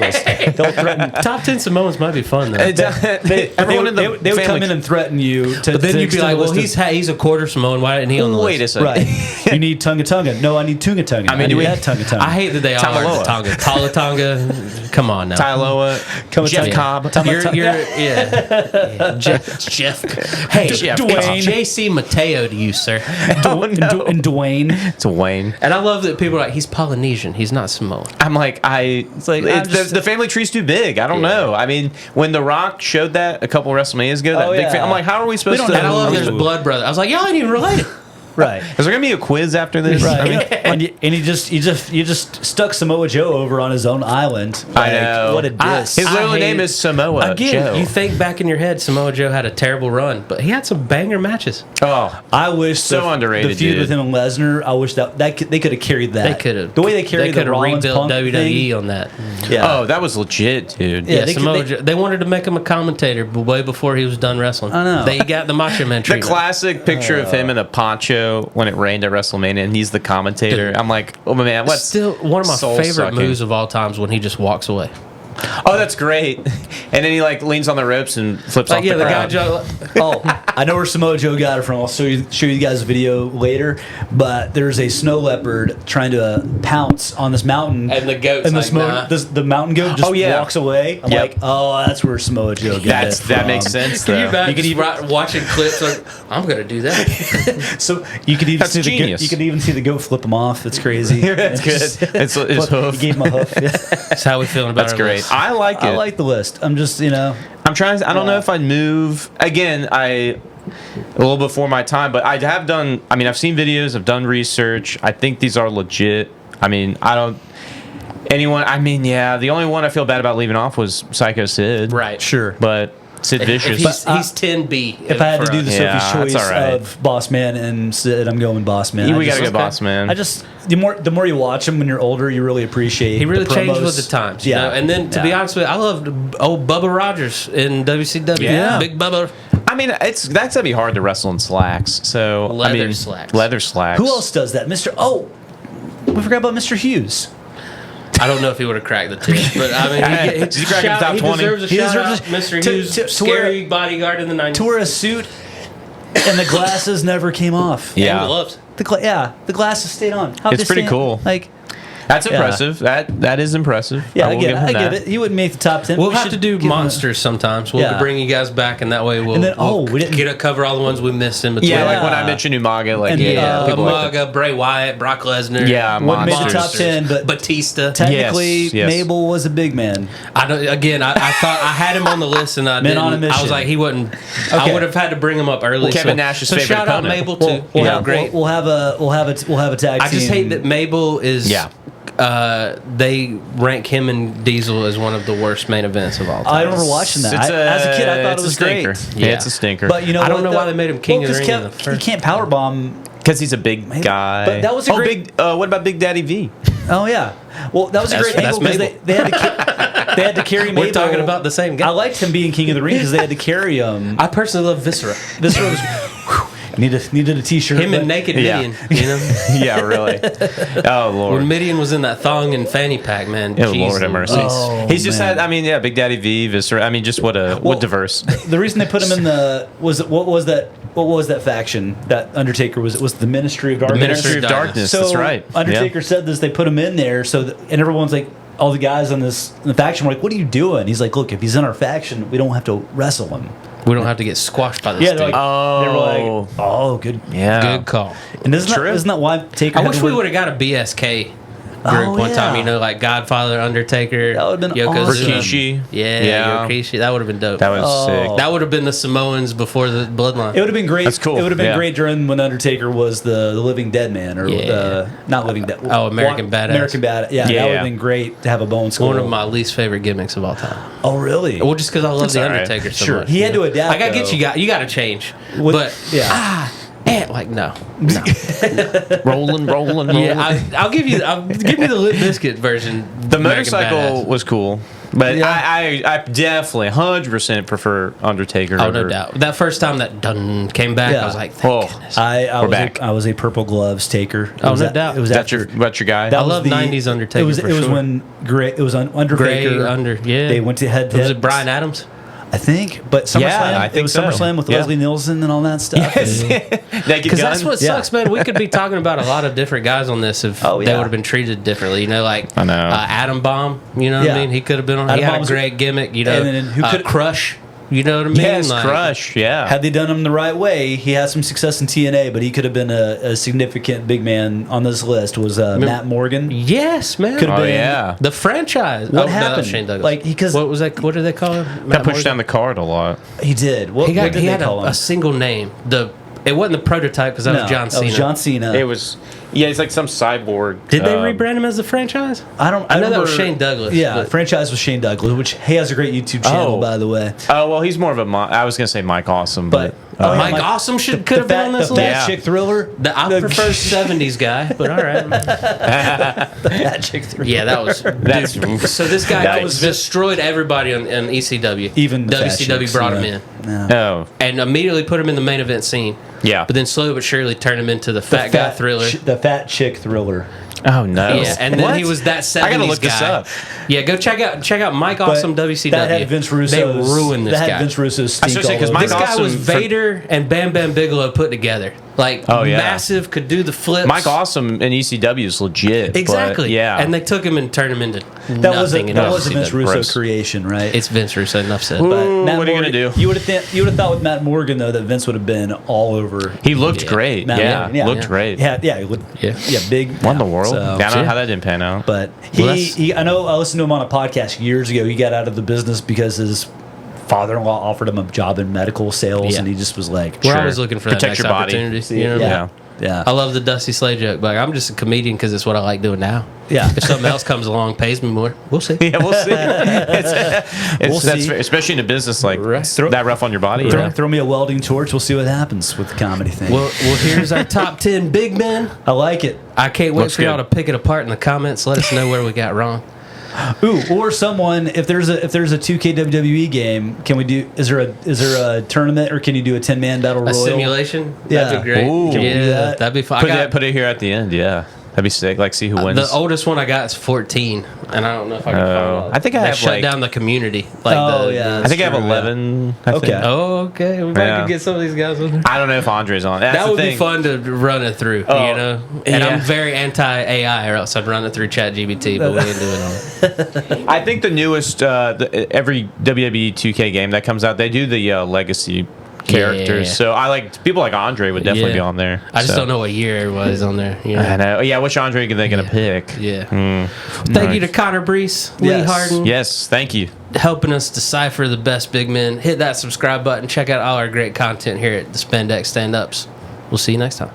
They'll threaten. top 10 Samoans might be fun though. Everyone in the they would come family- in and threaten you. But then you'd be like, well, he's a quarter Samoan. Why didn't he on the Wait a list? second. right. You need Tunga Tunga. No, I need Tunga Tunga. I mean, do we- that Tunga Tunga. I hate that they all are Tamaloa. the Tonga. Talatonga. Come on now. Tyloa, Come Jeff on, Cobb. Yeah. Jeff. Hey, Jeff Dwayne. JC Mateo to you, sir. Oh, no. and Dwayne. It's Wayne. And I love that people are like, he's Polynesian. He's not Samoan. I'm like, it's like, I'm just- the family tree's too big. I don't know. I mean, when The Rock showed that a couple WrestleManias ago, that Oh, big yeah. I'm like, how are we supposed don't to? know And I love Ooh. there's blood brother. I was like, y'all ain't even related. Right. Is there gonna be a quiz after this? Right. I mean, and you just stuck Samoa Joe over on his own island. I know. What a diss. his literal I hate name it. is Samoa Again, Joe. you think back in your head, Samoa Joe had a terrible run, but he had some banger matches. Oh, I wish So underrated, the feud dude. with him and Lesnar. I wish they could have carried that. They could have. The way they carried the could have Rollins rebuilt Punk WWE thing. on that. Yeah. oh, that was legit, dude. Yeah, Yeah, they could- Samoa they- Joe, they wanted to make him a commentator way before he was done wrestling. I know. They got the Macho Man The treatment. classic picture of him in a poncho when it rained at WrestleMania, and he's the commentator. I'm like, oh my man, what's Still one of my favorite soul-sucking. moves of all times when he just walks away. Oh, that's great. And then he like leans on the ropes and flips Like off yeah, the the guy crowd. Oh, I know where Samoa Joe got it from. I'll show you guys a video later. But there's a snow leopard trying to pounce on this mountain, And the goat's and like, nah. the mountain goat just Oh, yeah. walks away. I'm Yep. like, oh, that's where Samoa Joe got it That from. makes sense. Can you though. imagine could even watching clips like, I'm going to do that. So you could even That's see the goat, genius. you could even see the goat flip him off. It's crazy. That's good. It's his hoof. He gave him a hoof. Yeah. That's how we feeling about That's our great. list. I like it. I like the list. I'm just, I'm trying. I don't know if I'd move again. A little before my time, but I have done. I mean, I've seen videos. I've done research. I think these are legit. I mean, I don't. Anyone. I mean, yeah. The only one I feel bad about leaving off was Psycho Sid. Right. sure. But Sid If Vicious. he's 10B. If I had to for do us. the Yeah, Sophie's choice that's all right. of Boss Man and Sid, I'm going Boss Man. we I gotta just- go, boss man. I just the more you watch him when you're older, you really appreciate. He really the changed promos. with the times, you Yeah, know? And then, to be Yeah. honest with you, I loved old Bubba Rogers in WCW. Yeah. Big Bubba. I mean, that's gonna be hard to wrestle in slacks. So I Leather mean, slacks. Leather slacks. Who else does that, Mr. Oh, we forgot about Mr. Hughes. I don't know if he would have cracked the 10, but I mean, Did he crack in the top 20? deserves a He shout deserves out. a- Mr. to- Hughes, to scary bodyguard in the 90s. To wear a suit and the glasses never came off. Yeah. And gloves. The glasses stayed on. How'd It's they pretty stay- cool. Like, That's impressive. That is impressive. yeah, I will get give it. him I that. get it. He wouldn't make the top 10. We'll We have should to do give him a- monsters sometimes. We'll Yeah. bring you guys back, and that way we'll, And then- we'll we didn't- get to cover all the ones we missed in between. Yeah, like when Yeah. I mentioned Umaga, like And, people like that. Umaga, Bray Wyatt, Brock Lesnar. Yeah, Wouldn't make the top monsters. 10, but Batista. technically, Yes, yes. Mabel was a big man. I don't, again, I thought I had him on the list, and I Men on a didn't. I was mission. like, he wouldn't. Okay. I would have had to bring him up early. Well, Kevin so, Nash's so favorite shout out opponent. Mabel too. We'll Yeah, have, great. We'll have a tag team. I just hate that Mabel is. Yeah. They rank him and Diesel as one of the worst main events of all time. I remember watching that. It's As a kid, I thought it's it was a stinker. great. Yeah, Yeah. it's a stinker. But you know, I don't what, know though? why they made him king of the 'cause ring in the He first. can't powerbomb. because he's a big guy. But that was a great- big. What about Big Daddy V? Oh yeah. Well, that was a That's- great angle that's because Mabel. they had to carry Mabel. We're talking about the same guy. I liked him being king of the ring because they had to carry him. I personally love Viscera. This was needed a t-shirt. Him but- and Naked Yeah. Midian. You know, Yeah, really. Oh Lord. when Midian was in that thong and fanny pack, man. Oh, Jesus. Lord have mercy. Oh, He's just man. had. I mean, yeah, Big Daddy V, Viscera. I mean, just what diverse. The reason they put him in the what was that faction that Undertaker was the Ministry of Darkness. Ministry of Darkness. So That's right. Undertaker said this. They put him in there, and everyone's like, all the guys on in the faction were like, "What are you doing?" He's like, "Look, if he's in our faction, we don't have to wrestle him." We don't have to get squashed by this Yeah, dude. they're like, Oh. they were like, "Oh, good." Yeah. Good call. And isn't True. that why Taker? I had wish to we wear- would have got a BSK group one time. yeah. You know, like Godfather, Undertaker, That would've been Yokozuna. awesome. Rikishi. Yeah, Yeah. Rikishi. That would have been dope. That was sick. That would have been the Samoans before the Bloodline. It would have been great. That's cool. It would have been Yeah. great during when Undertaker was the Living Dead man, or Yeah. not Living Dead. Oh, American Badass. American Badass. Yeah, that would Yeah. have been great to have a bone skull. One of my least favorite gimmicks of all time. Oh, really? Well, just because I love That's the all right. Undertaker so Sure. much. He had to adapt, Like, I get though. you got to change, With- but yeah. like no. rolling. Yeah, I'll give me the Limp Bizkit version. The American motorcycle Badass. was cool, but Yeah. I definitely 100% prefer Undertaker. Oh, over, no doubt. That first time that dun came back, Yeah. I was like, thank Oh. goodness. I We're was back. I was a Purple Gloves taker. It Oh, was no at- doubt. It was That's after, your guy. that I was love 90s Undertaker It was for it was sure. when it was on Undertaker. Gray under, yeah. They went to head. Was it Brian Adams? I think, but SummerSlam. Yeah, I it think was so. SummerSlam with Yeah. Leslie Nielsen and all that stuff. Yes. Naked Because Gun. that's what Yeah. sucks, man. We could be talking about a lot of different guys on this if Oh, they yeah. would have been treated differently. You know, like I know. Adam Bomb. You know what Yeah. I mean? He could have been on. Adam He had Bomb a was- great gimmick. You know, And then who could- Crush. You know what I mean? Yes, Like, Crush. Yeah. Had they done him the right way, he had some success in TNA, but he could have been a significant big man on this list. Was Matt Morgan? Yes, man. Could have Oh been. yeah. The franchise. What No, that was happened? Shane Douglas. Like, because- what was that? What did they call him? Got Matt pushed Morgan? down the card a lot. He did. What, He got. what did He they had call him? a single name. It wasn't the prototype because that No, was John Cena. That was John Cena. It was. Yeah, he's like some cyborg. Did they rebrand him as the franchise? I don't. I know that remember- was Shane Douglas. Yeah, but- franchise was Shane Douglas, which he has a great YouTube channel, Oh. by the way. Oh well, he's more of a. I was gonna say Mike Awesome, but. Oh, yeah, Mike Awesome could have been on this the list. fat Yeah. chick thriller. I prefer 70s guy, but all right. The fat chick thriller. Yeah, that was. That's- dude, so this guy Nice. destroyed everybody on ECW. Even the fat WCW chicks, brought him yeah. in Yeah. Oh and immediately put him in the main event scene. yeah. But then slowly but surely turned him into the fat guy thriller. The fat chick thriller. Oh no. Yeah, and then What? he was that 70s I gotta look guy. this up. Yeah, go check out Mike Awesome WCW. That had Vince Russo. They ruined this That guy. had Vince Russo's I was stink gonna say, all 'cause over Mike it. This guy Awesome was for- Vader and Bam Bam Bigelow put together. Like Oh, yeah. massive, could do the flips. Mike Awesome in ECW is legit. but Exactly. yeah. And they took him and turned him into That was a nothing. in Vince WCW. Russo Gross. creation, right? It's Vince Russo. Enough said. Ooh. But Matt what are you gonna Morgan- do? You would have thought with Matt Morgan though that Vince would have been all over. he looked Yeah. great. Matt Yeah. Morgan, yeah. Looked Yeah. great. Yeah, would, Yeah. big. Won the yeah, world. so- Yeah, I don't know yeah. how that didn't pan out. But Well, that's- I know I listened to him on a podcast years ago. He got out of the business because his father-in-law offered him a job in medical sales, Yeah. and he just was like, we're Sure. always looking for Protect that next your body. opportunity. You know what I mean? yeah, yeah, I love the Dusty Slay joke, but I'm just a comedian because it's what I like doing now. yeah. If something else comes along, pays me more, we'll see. yeah, we'll see. That's see. fair, especially in a business like Right. that rough on your body. Throw, Yeah. throw me a welding torch. We'll see what happens with the comedy thing. Well, here's our top 10 big men. I like it. I can't wait Looks for y'all to good. pick it apart in the comments. Let us know where we got wrong. Ooh, or someone if there's a 2K WWE game, can we do? Is there a tournament or can you do a 10-man battle A royal? simulation? Yeah. That'd be great. Ooh. Can we do Yeah, that? that'd be fun. Put it here at the end. Yeah, that'd be sick. Like see who wins. The oldest one I got is 14, and I don't know if I can find Oh. out. I think I They have, shut like- down the community. Like Oh, the, yeah. I think I have True, yeah. 11. I think. Okay. Oh, okay. We might Yeah. could get some of these guys on there. I don't know if Andre's on. That's That the would thing. be fun to run it through, Oh, you know? And yeah. I'm very anti-AI, or else I'd run it through ChatGPT, but we ain't doing it on. I think the newest every WWE 2K game that comes out, they do the legacy characters. Yeah. So I like people like Andre would definitely Yeah. be on there. I just So. don't know what year it was on there. You know? I know. Yeah, which Andre are they gonna pick? Yeah. Mm. Thank you to Connor Breece, Lee Yes. Hardin, Yes, thank you. helping us decipher the best big men. Hit that subscribe button. Check out all our great content here at the Spandex StandUps. We'll see you next time.